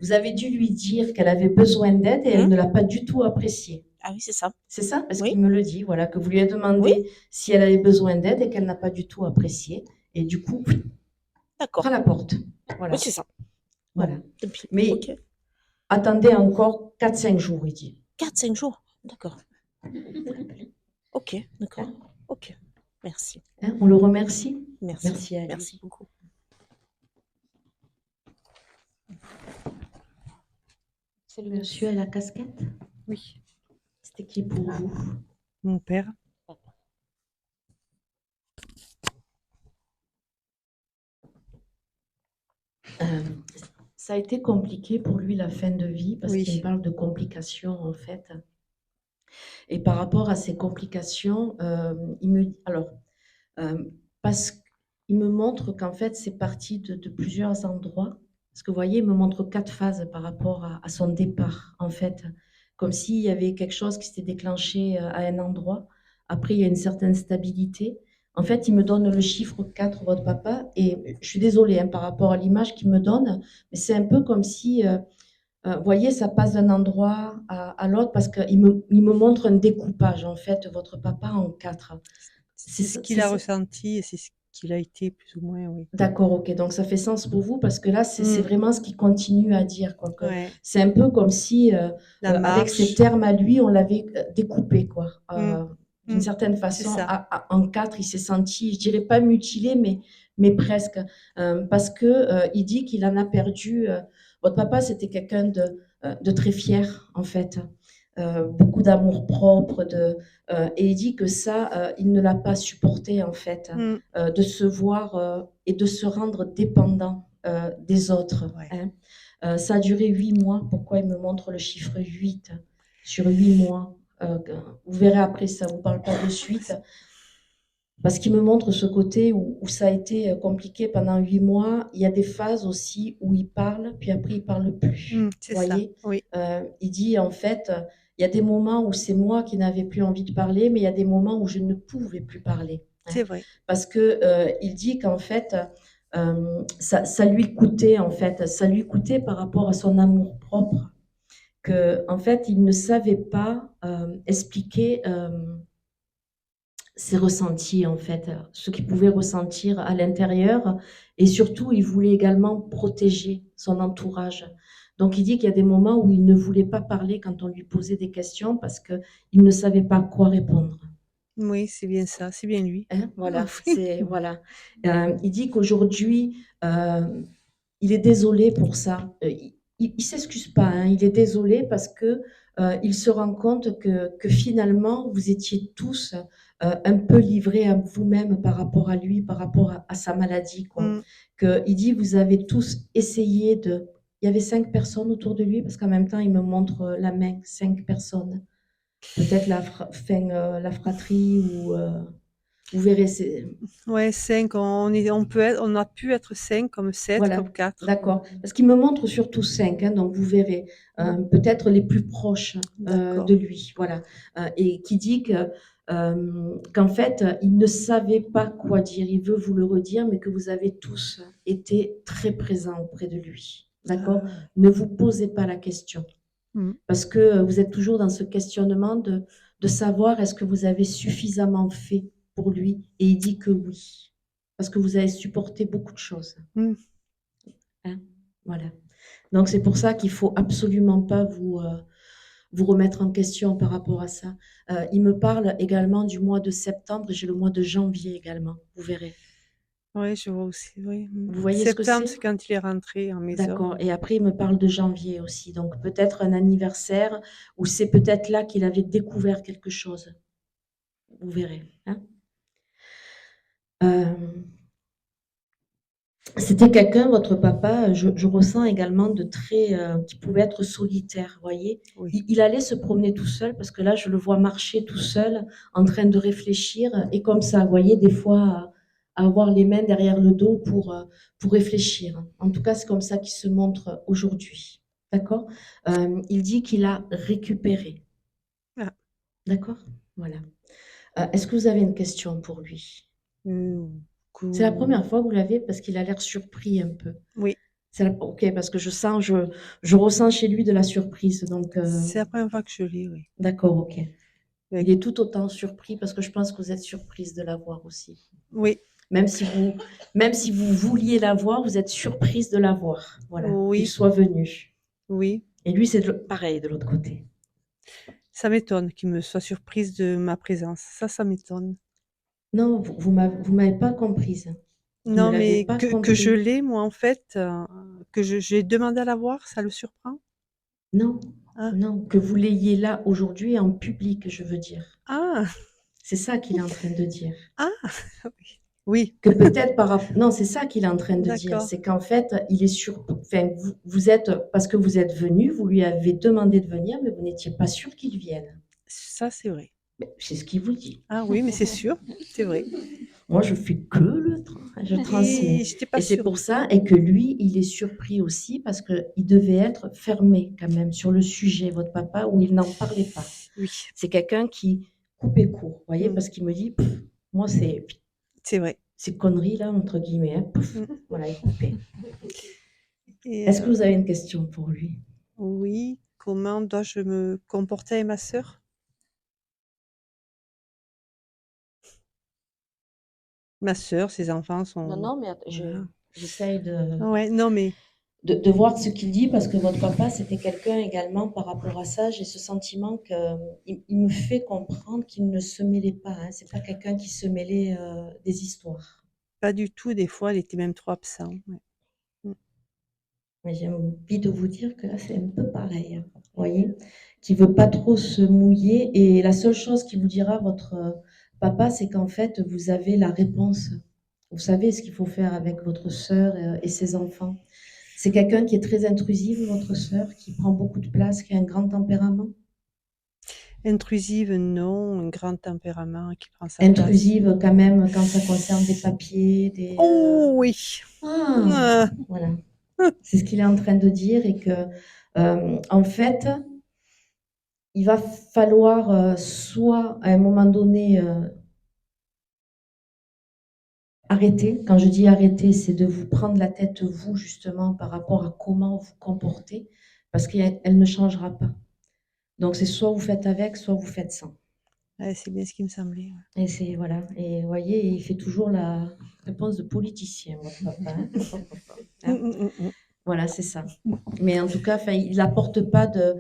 vous avez dû lui dire qu'elle avait besoin d'aide et elle ne l'a pas du tout apprécié. Ah oui, c'est ça. C'est ça, parce Oui, qu'il me le dit, voilà, que vous lui avez oui, demandé si elle avait besoin d'aide et qu'elle n'a pas du tout apprécié. Et du coup, prends d'accord. la porte. Oui, Voilà, c'est ça. Bon, voilà. tant pis. Mais Ok. attendez encore 4-5 jours, il dit. 4-5 jours. D'accord. Ok, d'accord. Hein, Ok. Merci. hein, on le remercie. Merci. Merci à lui. Merci beaucoup. C'est le monsieur à la casquette? Oui, C'était qui pour vous? mon père. Ça a été compliqué pour lui la fin de vie parce qu'il me Oui, parle de complications en fait. Et par rapport à ces complications, euh, parce qu'il me montre qu'en fait c'est parti de plusieurs endroits. Parce que vous voyez, il me montre 4 phases par rapport à son départ en fait. Comme s'il y avait quelque chose qui s'était déclenché à un endroit. Après, il y a une certaine stabilité. En fait, il me donne le chiffre 4, votre papa, et je suis désolée hein, par rapport à l'image qu'il me donne, mais c'est un peu comme si, vous voyez, ça passe d'un endroit à l'autre parce qu'il me montre un découpage, en fait, votre papa en 4. c'est ce qu'il a ressenti et c'est ce qu'il a été plus ou moins, oui. D'accord, ok, donc ça fait sens pour vous parce que là, c'est Mm. vraiment ce qu'il continue à dire, quoi. Ouais, C'est un peu comme si, la avec ses marche. termes à lui, on l'avait découpé, quoi. Mm. D'une Mm. certaine C'est façon, ça. en 4, il s'est senti, je dirais pas mutilé, mais presque. Parce que il dit qu'il en a perdu. Votre papa, c'était quelqu'un de très fier, en fait. Beaucoup d'amour propre, et il dit que ça, il ne l'a pas supporté, en fait, Mm. de se voir et de se rendre dépendant des autres. Ouais. Hein. Ça a duré 8 mois. Pourquoi il me montre le chiffre 8 sur 8 mois? Vous verrez après, ça ne vous parle pas de suite. Parce qu'il me montre ce côté où ça a été compliqué pendant 8 mois. Il y a des phases aussi où il parle, puis après il ne parle plus. C'est Vous ça, voyez? oui. Il dit en fait, il y a des moments où c'est moi qui n'avais plus envie de parler, mais il y a des moments où je ne pouvais plus parler. C'est vrai. Parce que il dit qu'en fait, ça lui coûtait en fait, ça lui coûtait par rapport à son amour propre, que en fait, il ne savait pas expliquer ses ressentis en fait, ce qu'il pouvait ressentir à l'intérieur, et surtout, il voulait également protéger son entourage. Donc, il dit qu'il y a des moments où il ne voulait pas parler quand on lui posait des questions parce qu'il ne savait pas quoi répondre. Oui, c'est bien ça, c'est bien lui. Hein, voilà, Oui. c'est voilà. Il dit qu'aujourd'hui, il est désolé pour ça. Il s'excuse pas, hein, il est désolé parce que il se rend compte que finalement vous étiez tous un peu livrés à vous-même par rapport à lui, par rapport à sa maladie, quoi. Mm. Que il dit vous avez tous essayé de. Il y avait 5 personnes autour de lui parce qu'en même temps il me montre la main, 5 personnes. Peut-être la fratrie ou vous verrez. Ouais, 5, on a pu être 5, comme 7, Voilà, comme 4. d'accord. Parce qu'il me montre surtout 5, hein, donc vous verrez, peut-être les plus proches D'accord. de lui, voilà. Et qui dit qu'en fait, il ne savait pas quoi dire. Il veut vous le redire, mais que vous avez tous été très présents auprès de lui. D'accord? Ah. Ne vous posez pas la question. Mm. Parce que vous êtes toujours dans ce questionnement de savoir est-ce que vous avez suffisamment fait pour lui. Et il dit que oui. Parce que vous avez supporté beaucoup de choses. Mm. Hein, voilà. Donc c'est pour ça qu'il faut absolument pas vous remettre en question par rapport à ça. Il me parle également du mois de septembre et j'ai le mois de janvier également. Vous verrez. Oui, je vois aussi, oui. Vous voyez ce que Septembre, c'est? c'est quand il est rentré en maison. D'accord. Et après, il me parle de janvier aussi. Donc peut-être un anniversaire ou c'est peut-être là qu'il avait découvert quelque chose. Vous verrez. Hein. C'était quelqu'un, votre papa, je ressens également de très, qui pouvait être solitaire, vous voyez. Oui. Il allait se promener tout seul parce que là, je le vois marcher tout seul, en train de réfléchir et comme ça, vous voyez, des fois, à avoir les mains derrière le dos pour réfléchir. En tout cas, c'est comme ça qu'il se montre aujourd'hui. D'accord? Il dit qu'il a récupéré. Ah. D'accord? Voilà. Est-ce que vous avez une question pour lui? C'est la première fois que vous l'avez parce qu'il a l'air surpris un peu. Oui. Ok, parce que je ressens chez lui de la surprise. Donc, C'est la première fois que je l'ai, oui. d'accord, ok. Oui. Il est tout autant surpris parce que je pense que vous êtes surprise de la voir aussi. Oui. Même si vous vouliez la voir, vous êtes surprise de la voir. Voilà, Oui. qu'il soit venu. Oui. Et lui, c'est pareil de l'autre côté. Ça m'étonne qu'il me soit surprise de ma présence. Ça m'étonne. Non, vous m'avez pas comprise. Vous Non, ne l'avez mais pas que compris. je l'ai, moi, en fait, que j'ai demandé à la voir, ça le surprend? Non, Ah. non, que vous l'ayez là aujourd'hui en public, je veux dire. Ah. C'est ça qu'il est en train de dire. Ah. Oui. Que peut-être non, c'est ça qu'il est en train de dire. D'accord. C'est qu'en fait, il est enfin, vous êtes, parce que vous êtes venu, vous lui avez demandé de venir, mais vous n'étiez pas sûr qu'il vienne. Ça, c'est vrai. C'est ce qu'il vous dit. Ah oui, mais c'est sûr, c'est vrai. Moi, je fais que je transmets. J'étais pas Et c'est sûre pour de ça, et que lui, il est surpris aussi, parce qu'il devait être fermé quand même sur le sujet, votre papa, où il n'en parlait pas. Oui. C'est quelqu'un qui coupait court, vous voyez, parce qu'il me dit, moi, c'est vrai. Ces conneries-là, entre guillemets, hein, voilà, il coupait. Est-ce que Et vous avez une question pour lui? oui, comment dois-je me comporter avec ma sœur? Ma sœur, ses enfants sont Non, mais voilà. j'essaye Ouais, non, mais de voir ce qu'il dit, parce que votre papa, c'était quelqu'un également par rapport à ça. J'ai ce sentiment qu'il me fait comprendre qu'il ne se mêlait pas. Hein. C'est pas quelqu'un qui se mêlait des histoires. pas du tout, des fois, il était même trop absent. Ouais. Mais j'ai envie de vous dire que là, c'est un peu pareil. Hein, vous voyez, qui veut pas trop se mouiller. Et la seule chose qui vous dira votre papa, c'est qu'en fait, vous avez la réponse. Vous savez ce qu'il faut faire avec votre sœur et ses enfants. C'est quelqu'un qui est très intrusive, votre sœur, qui prend beaucoup de place, qui a un grand tempérament. Intrusive, non, un grand tempérament qui prend sa place. Intrusive quand même quand ça concerne des papiers, des... Oh oui. Voilà. C'est ce qu'il est en train de dire et que, en fait, il va falloir soit à un moment donné arrêtez. Quand je dis arrêtez, c'est de vous prendre la tête, vous, justement, par rapport à comment vous comportez, parce qu'elle ne changera pas. Donc, c'est soit vous faites avec, soit vous faites sans. Ouais, c'est bien ce qui me semblait. Ouais. Et c'est, voilà. Et vous voyez, il fait toujours la réponse de politicien, votre papa. Hein. Voilà, c'est ça. Mais en tout cas, il n'apporte pas de...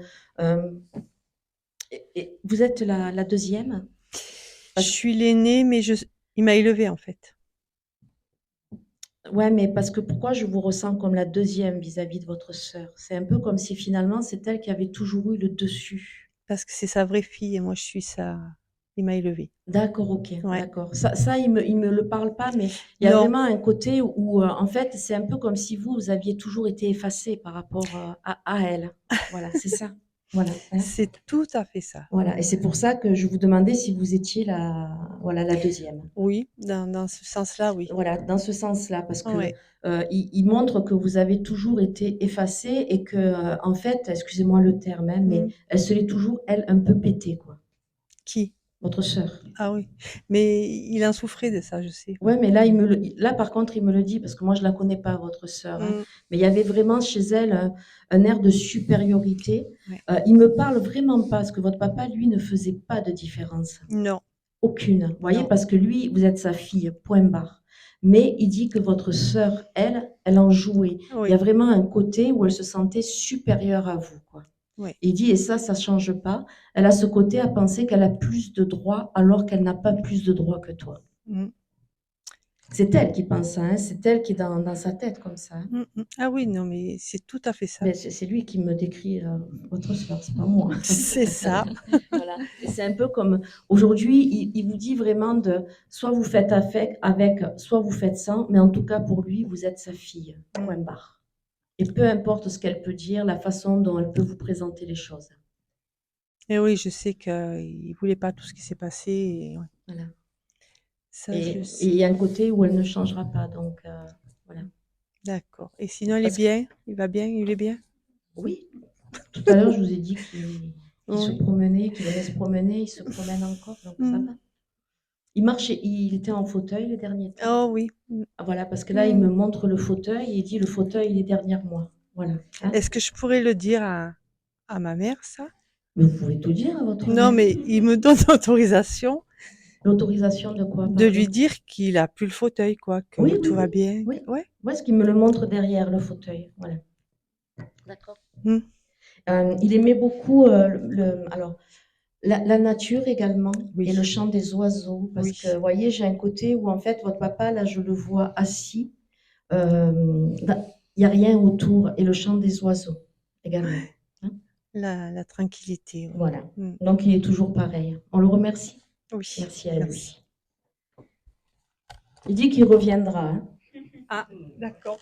vous êtes la deuxième? Je suis l'aînée, mais il m'a élevée, en fait. Ouais, mais parce que pourquoi je vous ressens comme la deuxième vis-à-vis de votre sœur? C'est un peu comme si finalement c'est elle qui avait toujours eu le dessus. Parce que c'est sa vraie fille et moi je suis sa... Il m'a élevée. D'accord, ok, Ouais. d'accord. Ça il me le parle pas, mais il y a Non. vraiment un côté où, en fait, c'est un peu comme si vous aviez toujours été effacée par rapport à elle. Voilà, c'est ça. Voilà. Hein. C'est tout à fait ça. Voilà, et c'est pour ça que je vous demandais si vous étiez la deuxième. Oui, dans ce sens-là, oui. Voilà, dans ce sens-là, parce que Ouais. il montre que vous avez toujours été effacée et que, en fait, excusez-moi le terme, hein, mais elle se l'est toujours, elle, un peu pétée, quoi. Qui? Votre sœur. Ah oui, mais il en souffrait de ça, je sais. Ouais, mais là, par contre, il me le dit, parce que moi, je la connais pas, votre sœur. Hein, mais il y avait vraiment chez elle un air de supériorité. Ouais. Il me parle vraiment pas, parce que votre papa, lui, ne faisait pas de différence. Non. Aucune. Vous voyez, parce que lui, vous êtes sa fille, point barre. Mais il dit que votre sœur, elle en jouait. Oui. Il y a vraiment un côté où elle se sentait supérieure à vous, quoi. Oui. Il dit, et ça change pas. Elle a ce côté à penser qu'elle a plus de droits alors qu'elle n'a pas plus de droits que toi. C'est elle qui pense ça, hein, c'est elle qui est dans sa tête comme ça. Hein. Ah oui, non, mais c'est tout à fait ça. Ben, c'est lui qui me décrit votre soeur, c'est pas moi. C'est ça. Voilà. Et c'est un peu comme aujourd'hui, il vous dit vraiment de soit vous faites avec, soit vous faites sans, mais en tout cas pour lui, vous êtes sa fille. Point barre. Et peu importe ce qu'elle peut dire, la façon dont elle peut vous présenter les choses. Et oui, je sais qu'il ne voulait pas tout ce qui s'est passé. Et, ouais. Voilà. Ça, et il y a un côté où elle ne changera pas, donc voilà. D'accord. Et sinon, elle est bien? Il va bien? Il est bien? Oui. Tout à l'heure, je vous ai dit qu'il se promenait, qu'il allait se promener, il se promène encore, donc ça va. Il marchait, il était en fauteuil les derniers temps. Oh oui. Voilà, parce que là, il me montre le fauteuil et il dit le fauteuil, il est derrière moi. Voilà. Hein. Est-ce que je pourrais le dire à ma mère, ça? Mais vous pouvez tout dire à votre mère. Non, mais il me donne l'autorisation. L'autorisation de quoi? De lui dire qu'il n'a plus le fauteuil, quoi, que tout va bien. Oui, ouais. Parce qu'il me le montre derrière le fauteuil. Voilà. D'accord. Il aimait beaucoup alors, la nature également et le chant des oiseaux. Parce que, vous voyez, j'ai un côté où, en fait, votre papa, là, je le vois assis. Il n'y a rien autour. Et le chant des oiseaux également. Hein? La tranquillité. Oui. Voilà. Donc, il est toujours pareil. On le remercie. Oui. Merci à lui. Il dit qu'il reviendra. Hein. Ah, d'accord.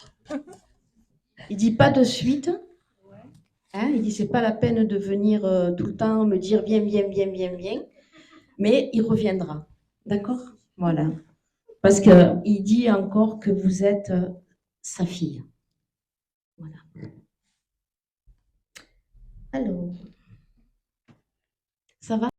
Il dit pas de suite. Hein, il dit c'est pas la peine de venir tout le temps me dire viens, mais il reviendra. D'accord? Voilà. Parce qu'il dit encore que vous êtes sa fille. Voilà. Alors, ça va?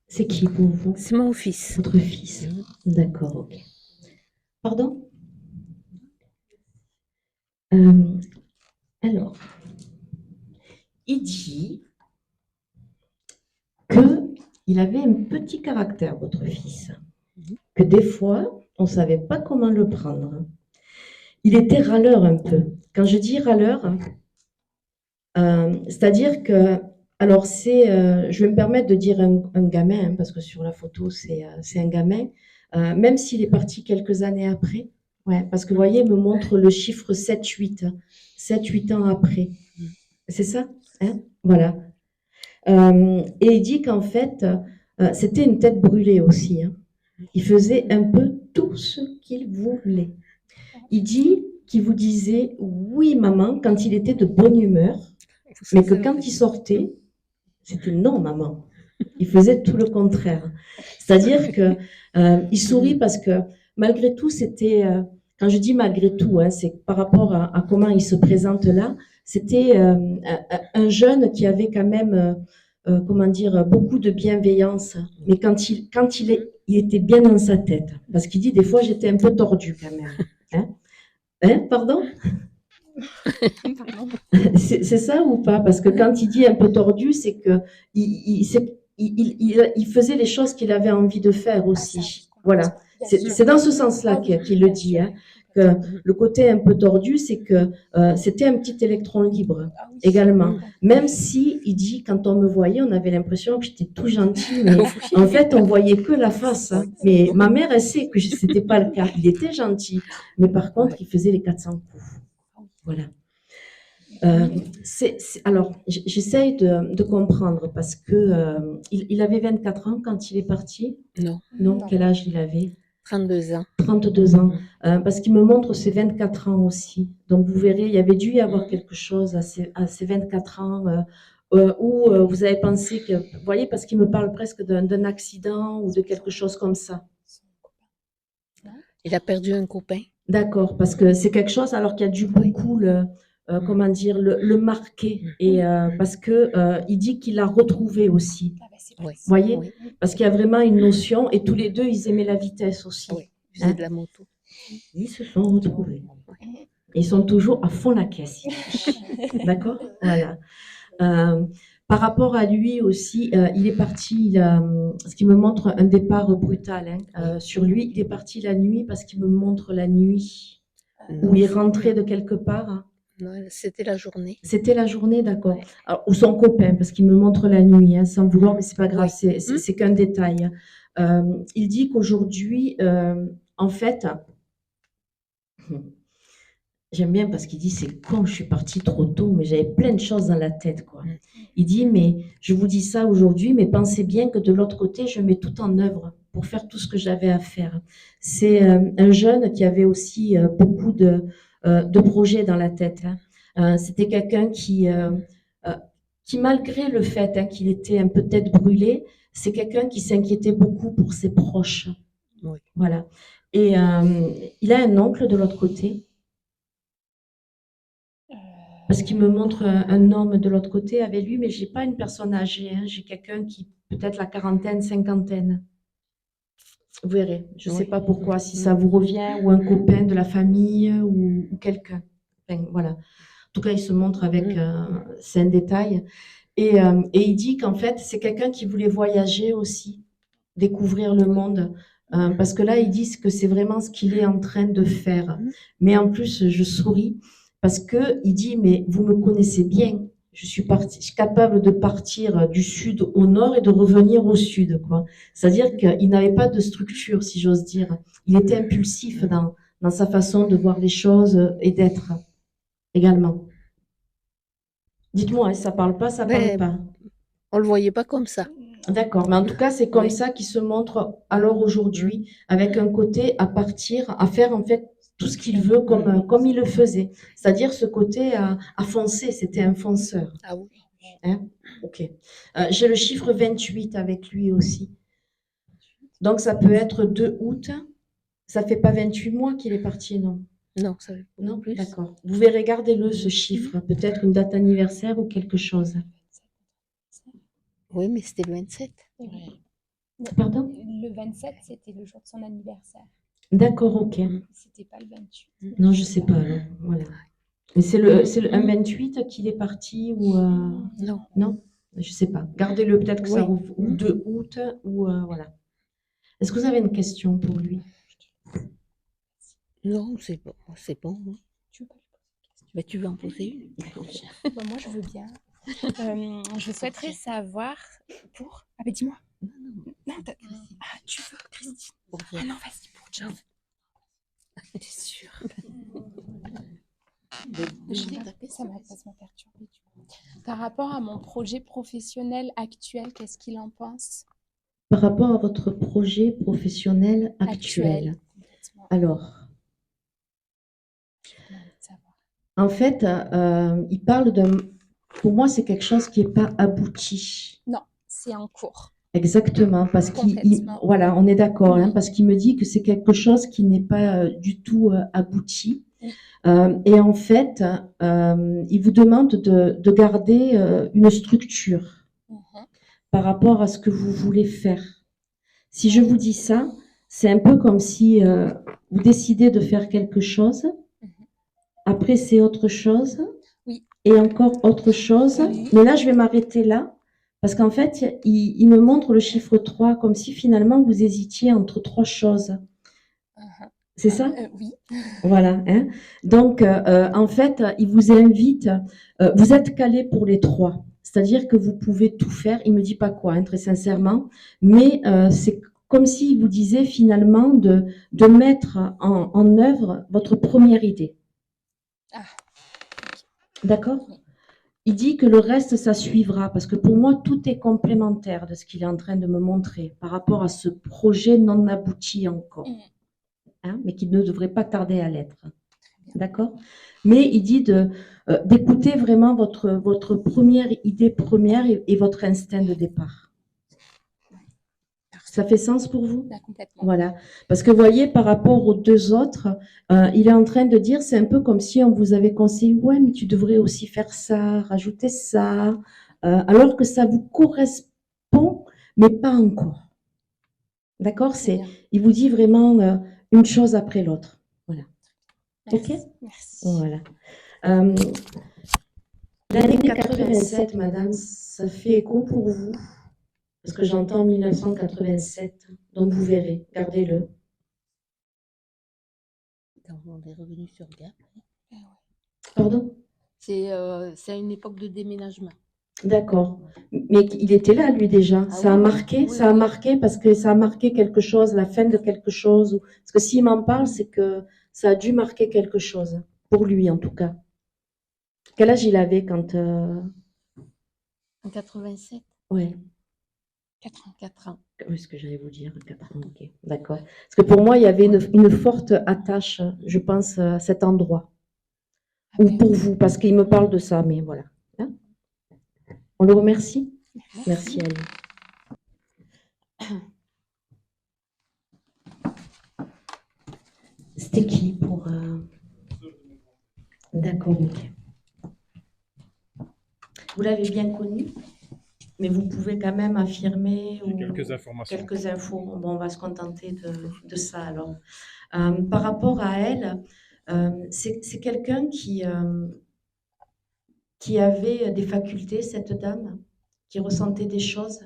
C'est qui pour vous? C'est mon fils. Votre fils. D'accord, ok. Pardon? Alors, il dit qu'il avait un petit caractère, votre fils. Que des fois, on ne savait pas comment le prendre. Il était râleur un peu. Quand je dis râleur, c'est-à-dire que alors, je vais me permettre de dire un gamin, hein, parce que sur la photo, c'est un gamin, même s'il est parti quelques années après. Ouais, parce que vous voyez, il me montre le chiffre 7-8. 7-8 ans après. C'est ça? Hein? Voilà. Et il dit qu'en fait, c'était une tête brûlée aussi. Hein. Il faisait un peu tout ce qu'il voulait. Il dit qu'il vous disait oui, maman, quand il était de bonne humeur, mais que quand il sortait, c'était non, maman. Il faisait tout le contraire. C'est-à-dire que il sourit parce que malgré tout, c'était, quand je dis malgré tout, hein, c'est par rapport à comment il se présente là, c'était un jeune qui avait quand même, comment dire, beaucoup de bienveillance, mais il était bien dans sa tête, parce qu'il dit des fois j'étais un peu tordu quand même. Pardon? C'est ça ou pas? Parce que quand il dit un peu tordu, c'est que il faisait les choses qu'il avait envie de faire aussi. Voilà. C'est dans ce sens-là qu'il le dit, hein, que le côté un peu tordu, c'est que c'était un petit électron libre également. Même si il dit, quand on me voyait, on avait l'impression que j'étais tout gentil, mais en fait, on voyait que la face. Hein. Mais ma mère, elle sait que c'était pas le cas. Il était gentil, mais par contre, il faisait les 400 coups. Voilà. Alors, j'essaye de comprendre parce que il avait 24 ans quand il est parti. Non. Non, quel âge il avait? 32 ans. 32 ans. Parce qu'il me montre ses 24 ans aussi. Donc, vous verrez, il y avait dû y avoir quelque chose à ces 24 ans où vous avez pensé que... Vous voyez, parce qu'il me parle presque d'un accident ou de quelque chose comme ça. Il a perdu un copain. D'accord, parce que c'est quelque chose alors qu'il a dû beaucoup comment dire, le marquer. Et parce que il dit qu'il l'a retrouvé aussi. Vous voyez, parce qu'il y a vraiment une notion, et tous les deux, ils aimaient la vitesse aussi. Oui, ils faisaient de la moto. Ils se sont retrouvés. Et ils sont toujours à fond la caisse. D'accord? Voilà. Par rapport à lui aussi, il est parti, ce qui me montre un départ brutal sur lui. Il est parti la nuit parce qu'il me montre la nuit où il rentrait de quelque part. Non, c'était la journée. C'était la journée, d'accord. Ou son copain, parce qu'il me montre la nuit, hein, sans vouloir, mais c'est pas grave, c'est qu'un détail. Il dit qu'aujourd'hui, en fait, j'aime bien parce qu'il dit c'est con, je suis partie trop tôt, mais j'avais plein de choses dans la tête, quoi. Il dit mais je vous dis ça aujourd'hui, mais pensez bien que de l'autre côté, je mets tout en œuvre pour faire tout ce que j'avais à faire. C'est un jeune qui avait aussi beaucoup de projets dans la tête. Hein. C'était quelqu'un qui malgré le fait qu'il était un peu tête brûlée, c'est quelqu'un qui s'inquiétait beaucoup pour ses proches. Oui. Voilà. Et il a un oncle de l'autre côté. Parce qu'il me montre un homme de l'autre côté avec lui, mais j'ai pas une personne âgée. Hein. J'ai quelqu'un qui peut-être la quarantaine, cinquantaine. Vous verrez. Je ne sais pas pourquoi, si ça vous revient, ou un copain de la famille, ou quelqu'un. Enfin, voilà. En tout cas, il se montre avec... c'est un détail. Et il dit qu'en fait, c'est quelqu'un qui voulait voyager aussi, découvrir le monde. Parce que là, ils disent que c'est vraiment ce qu'il est en train de faire. Mais en plus, je souris parce qu'il dit, mais vous me connaissez bien. Je suis capable de partir du sud au nord et de revenir au sud, quoi. C'est-à-dire qu'il n'avait pas de structure, si j'ose dire. Il était impulsif dans sa façon de voir les choses et d'être également. Dites-moi, ça parle pas, ça parle pas. On le voyait pas comme ça. D'accord, mais en tout cas, c'est comme ça qu'il se montre alors aujourd'hui, avec un côté à partir, à faire en fait tout ce qu'il veut comme il le faisait. C'est-à-dire ce côté à foncer, c'était un fonceur. Ah oui. Hein? Ok. J'ai le chiffre 28 avec lui aussi. Donc ça peut être 2 août. Ça fait pas 28 mois qu'il est parti, non? Non, ça fait Non, plus. d'accord. Vous verrez, gardez-le ce chiffre, peut-être une date anniversaire ou quelque chose. Oui, mais c'était le 27. Pardon? Le 27, c'était le jour de son anniversaire. D'accord, ok. C'était pas le 28. Non, je sais pas. Alors. Voilà. Mais c'est le 28 qu'il est parti ou Non. Non, je sais pas. Gardez-le peut-être que ça Oui. ou 2 août ou voilà. Est-ce que vous avez une question pour lui? Non, c'est bon. C'est bon. Oui. Mais tu veux en poser une? Moi, je veux bien. Je souhaiterais savoir pour... Ah, ben dis-moi. Non, ah, tu veux, Christine? Ah non, vas-y, pour John. T'es sûre? Ça m'a perturbée. Par rapport à mon projet professionnel actuel, qu'est-ce qu'il en pense? Par rapport à votre projet professionnel actuel. Alors, en fait, il parle pour moi, c'est quelque chose qui n'est pas abouti. Non, c'est en cours. Exactement, parce voilà, on est d'accord, hein, parce qu'il me dit que c'est quelque chose qui n'est pas du tout abouti. Et en fait, il vous demande de garder une structure par rapport à ce que vous voulez faire. Si je vous dis ça, c'est un peu comme si vous décidez de faire quelque chose, après c'est autre chose, Oui. et encore autre chose. Oui. Mais là, je vais m'arrêter là, parce qu'en fait, il me montre le chiffre 3, comme si finalement vous hésitiez entre 3 choses. C'est ça? Oui. Voilà. Hein. Donc, en fait, il vous invite, vous êtes calé pour les 3. C'est-à-dire que vous pouvez tout faire. Il me dit pas quoi, hein, très sincèrement. Mais c'est comme s'il vous disait finalement de mettre en œuvre votre première idée. Ah. D'accord? Il dit que le reste, ça suivra. Parce que pour moi, tout est complémentaire de ce qu'il est en train de me montrer par rapport à ce projet non abouti encore. Hein, mais qui ne devrait pas tarder à l'être. D'accord? Mais il dit d'écouter vraiment votre première idée première et votre instinct de départ. Ça fait sens pour vous? Complètement. Voilà. Parce que vous voyez, par rapport aux 2 autres, il est en train de dire, c'est un peu comme si on vous avait conseillé, ouais, mais tu devrais aussi faire ça, rajouter ça, alors que ça vous correspond, mais pas encore. D'accord? Il vous dit vraiment une chose après l'autre. Voilà. Merci. Ok? Merci. Voilà. L'année 87, madame, ça fait écho pour vous? Parce que j'entends 1987. Donc vous verrez, gardez-le. Quand on est revenu sur Gap. Pardon? C'est à une époque de déménagement. D'accord. Mais il était là, lui, déjà. Ça a marqué, ça a marqué parce que ça a marqué quelque chose, la fin de quelque chose. Parce que s'il m'en parle, c'est que ça a dû marquer quelque chose. Pour lui, en tout cas. Quel âge il avait quand... En 87? Ouais. 4 ans. Oui, ce que j'allais vous dire, 4 ans, ok. D'accord. Parce que pour moi, il y avait une forte attache, je pense, à cet endroit. Ou pour vous, parce qu'il me parle de ça, mais voilà. Hein? On le remercie? Merci à lui. C'était qui pour... D'accord, ok. Vous l'avez bien connu, mais vous pouvez quand même affirmer... Quelques informations. Quelques infos. Bon, on va se contenter de ça alors. Par rapport à elle, c'est quelqu'un qui avait des facultés, cette dame, qui ressentait des choses.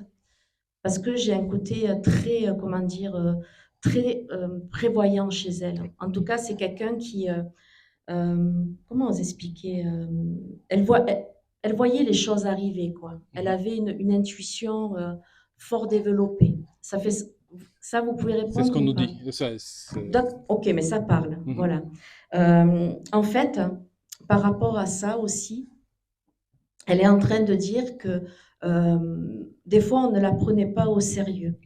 Parce que j'ai un côté très, comment dire, très prévoyant chez elle. En tout cas, c'est quelqu'un qui, comment vous expliquer, elle voyait les choses arriver, quoi. Elle avait une intuition fort développée. Ça, vous pouvez répondre? C'est ce qu'on nous ou pas? dit. Ok, mais ça parle, voilà. En fait, par rapport à ça aussi, elle est en train de dire que des fois, on ne la prenait pas au sérieux.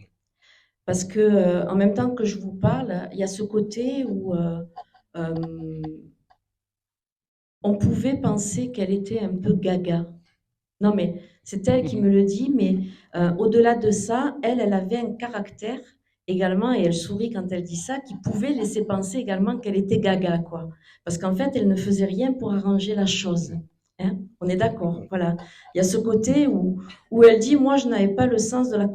Parce que en même temps que je vous parle, il y a ce côté où on pouvait penser qu'elle était un peu gaga. Non, mais c'est elle qui me le dit, mais au-delà de ça, elle avait un caractère également, et elle sourit quand elle dit ça, qui pouvait laisser penser également qu'elle était gaga, quoi. Parce qu'en fait, elle ne faisait rien pour arranger la chose. Hein? On est d'accord, voilà. Il y a ce côté où elle dit, moi, je n'avais pas le sens de la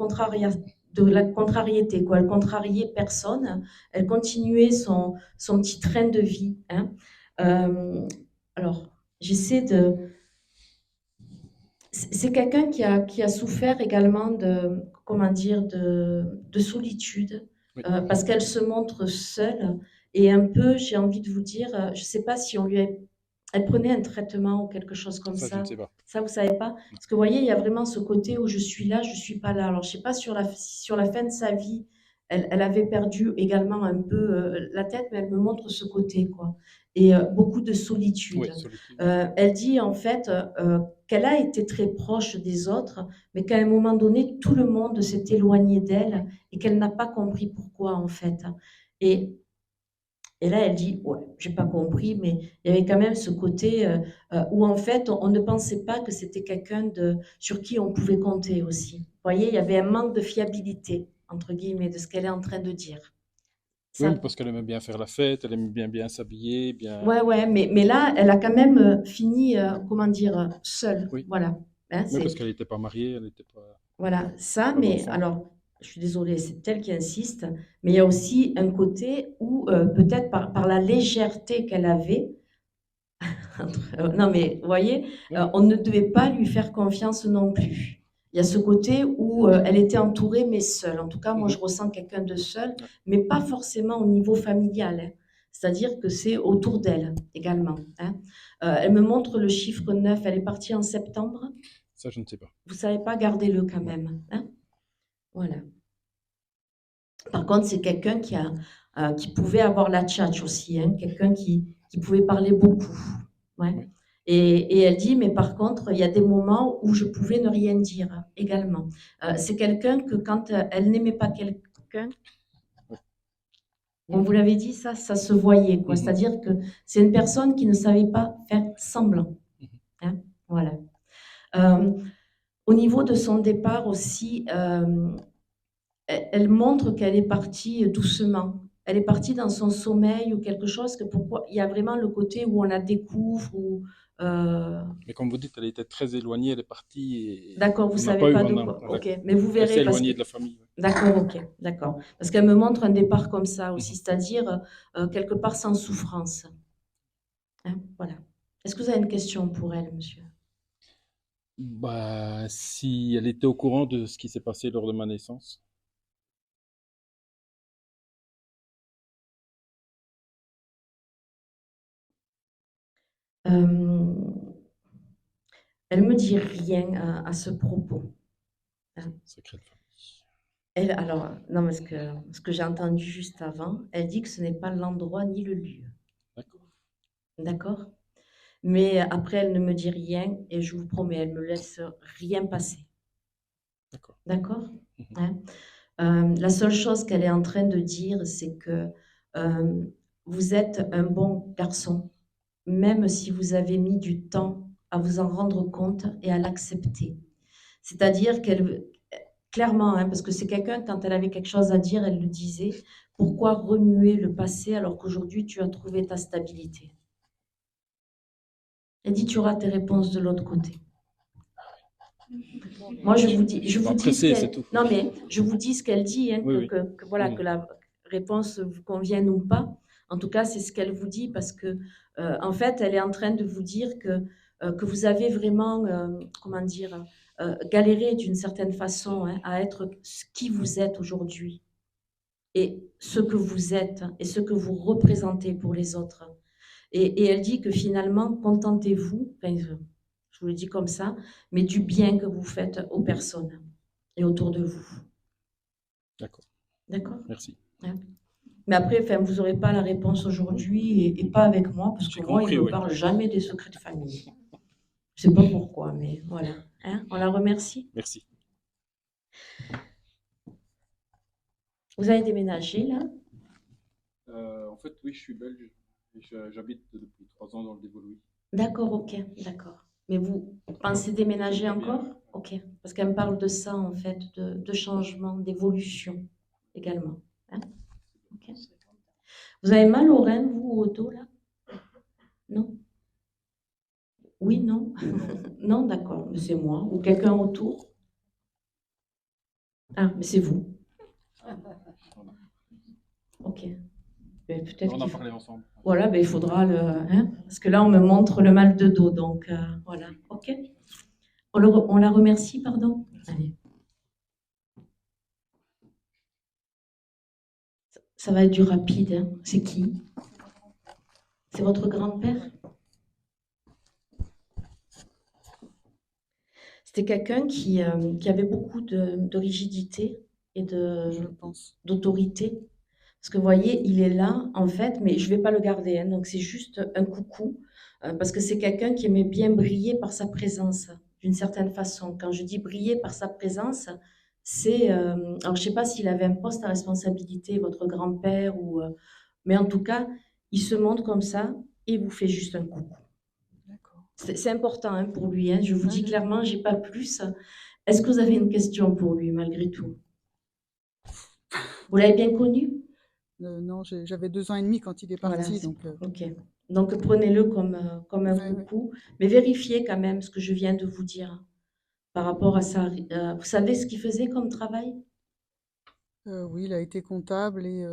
contrariété, quoi. Elle contrariait personne, elle continuait son petit train de vie. Hein? Alors, j'essaie de... C'est quelqu'un qui a souffert également de, comment dire, de solitude, parce qu'elle se montre seule et un peu, j'ai envie de vous dire, je ne sais pas si elle prenait un traitement ou quelque chose comme ça. Je ne sais pas. Ça, vous ne savez pas? Parce que vous voyez, il y a vraiment ce côté où je suis là, je ne suis pas là. Alors, je ne sais pas sur la fin de sa vie, elle avait perdu également un peu la tête, mais elle me montre ce côté, quoi. Et beaucoup de solitude. Oui, solitude. Elle dit en fait qu'elle a été très proche des autres, mais qu'à un moment donné, tout le monde s'est éloigné d'elle et qu'elle n'a pas compris pourquoi en fait. Et là, elle dit, ouais, j'ai pas compris, mais il y avait quand même ce côté où en fait, on ne pensait pas que c'était quelqu'un sur qui on pouvait compter aussi. Vous voyez, il y avait un manque de fiabilité, entre guillemets, de ce qu'elle est en train de dire. Oui, Ça, mais parce qu'elle aimait bien faire la fête, elle aimait bien s'habiller, bien. ouais, mais là, elle a quand même fini, comment dire, seule. Oui. Voilà. Hein, Oui, parce c'est, qu'elle n'était pas mariée, elle n'était pas. voilà, ça, Pas mais d'enfant. alors, je suis désolée, c'est elle qui insiste, mais il y a aussi un côté où, peut-être par la légèreté qu'elle avait, non, mais vous voyez, Oui. on ne devait pas lui faire confiance non plus. Il y a ce côté où elle était entourée, mais seule. En tout cas, moi, je ressens quelqu'un de seul, mais pas forcément au niveau familial, hein. C'est-à-dire que c'est autour d'elle également, hein. Elle me montre le chiffre 9, elle est partie en septembre. Ça, je ne sais pas. Vous ne savez pas, gardez-le quand même, hein. Voilà. Par contre, c'est quelqu'un qui pouvait avoir la tchatche aussi, hein, quelqu'un qui pouvait parler beaucoup. Ouais. Oui. Et elle dit, mais par contre, il y a des moments où je pouvais ne rien dire également. C'est quelqu'un que quand elle n'aimait pas quelqu'un, on vous l'avait dit, ça se voyait, quoi. Mhm. C'est-à-dire que c'est une personne qui ne savait pas faire semblant, hein. Voilà. Au niveau de son départ aussi, elle montre qu'elle est partie doucement. Elle est partie dans son sommeil ou quelque chose que pourquoi il y a vraiment le côté où on la découvre ou Mais comme vous dites, elle était très éloignée, elle est partie et d'accord, vous on n'a savez pas eu pas de vraiment. quoi. Ok, mais vous Elle s'est verrez parce que éloignée de la famille. d'accord, ok, d'accord. Parce qu'elle me montre un départ comme ça aussi, Mhm. c'est-à-dire quelque part sans souffrance. Hein, voilà. Est-ce que vous avez une question pour elle, monsieur? Bah, si elle était au courant de ce qui s'est passé lors de ma naissance. Elle me dit rien à ce propos. Hein. Secret de famille. Elle, alors, non, mais ce que j'ai entendu juste avant, elle dit que ce n'est pas l'endroit ni le lieu. D'accord. D'accord? Mais après, elle ne me dit rien et je vous promets, elle me laisse rien passer. D'accord. D'accord? Mhm. Hein? La seule chose qu'elle est en train de dire, c'est que vous êtes un bon garçon, même si vous avez mis du temps à vous en rendre compte et à l'accepter. C'est-à-dire qu'elle, clairement, hein, parce que c'est quelqu'un, quand elle avait quelque chose à dire, elle le disait, pourquoi remuer le passé alors qu'aujourd'hui tu as trouvé ta stabilité? Elle dit, tu auras tes réponses de l'autre côté. Moi, je vous dis Pas ce pressé, c'est qu'elle, tout. non mais je vous dis ce qu'elle dit, hein, Oui, oui. voilà, Mhm. que la réponse vous convienne ou pas. En tout cas, c'est ce qu'elle vous dit parce que, en fait, elle est en train de vous dire que vous avez vraiment, comment dire, galéré d'une certaine façon, hein, à être qui vous êtes aujourd'hui et ce que vous êtes et ce que vous représentez pour les autres. Et elle dit que finalement, contentez-vous, enfin, je vous le dis comme ça, mais du bien que vous faites aux personnes et autour de vous. D'accord. D'accord? Merci. Hein. Mais après, enfin, vous n'aurez pas la réponse aujourd'hui et pas avec moi, parce que J'ai moi, il compris, ne me oui. parle jamais des secrets de famille. Je ne sais pas pourquoi, mais voilà. Hein, on la remercie. Merci. Vous avez déménagé là? En fait, oui, je suis belge. J'habite depuis 3 ans dans le Dévoluy. D'accord, ok, d'accord. Mais vous pensez déménager encore? Ok, parce qu'elle me parle de ça en fait, de changement, d'évolution également. Hein? Ok. Vous avez mal aux reins, vous, au dos là? Non? Oui, non? Non, d'accord, mais c'est moi. Ou quelqu'un autour? Ah, mais c'est vous. Ok. Mais peut-être On en qu'il parlait ensemble. voilà, ben, il faudra le. Hein, parce que là, on me montre le mal de dos, donc voilà. Ok. On la remercie, pardon. Allez. Ça va être du rapide. Hein. C'est qui? C'est votre grand-père? C'était quelqu'un qui avait beaucoup de rigidité et Je pense. d'autorité. Parce que vous voyez, il est là, en fait, mais je ne vais pas le garder. Hein, donc c'est juste un coucou. Parce que c'est quelqu'un qui aimait bien briller par sa présence, d'une certaine façon. Quand je dis briller par sa présence, c'est... alors je ne sais pas s'il avait un poste à responsabilité, votre grand-père, ou, mais en tout cas, il se montre comme ça et vous fait juste un coucou. D'accord. C'est important hein, pour lui. Hein. Je vous dis Oui. clairement, j'ai pas plus. Est-ce que vous avez une question pour lui, malgré tout? Vous l'avez bien connu? Non, j'avais 2 ans et demi quand il est Voilà, parti, c'est donc OK. Donc prenez-le comme un ouais, ouais. coucou, mais vérifiez quand même ce que je viens de vous dire par rapport à ça. Vous savez ce qu'il faisait comme travail? Oui, il a été comptable et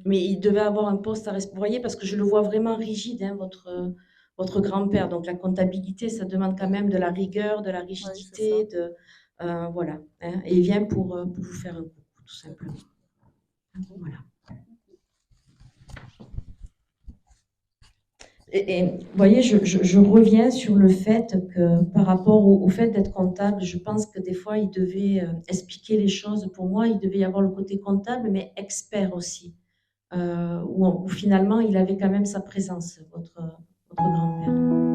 Mais il devait avoir un poste à vous voyez, parce que je le vois vraiment rigide, hein, votre grand-père. Donc la comptabilité, ça demande quand même de la rigueur, de la ouais, c'est ça. rigidité, voilà, hein, et il vient pour vous faire un coucou, tout simplement. Voilà. Et vous voyez, je reviens sur le fait que par rapport au fait d'être comptable, je pense que des fois, il devait expliquer les choses. Pour moi, il devait y avoir le côté comptable, mais expert aussi, où finalement, il avait quand même sa présence, votre grand-père.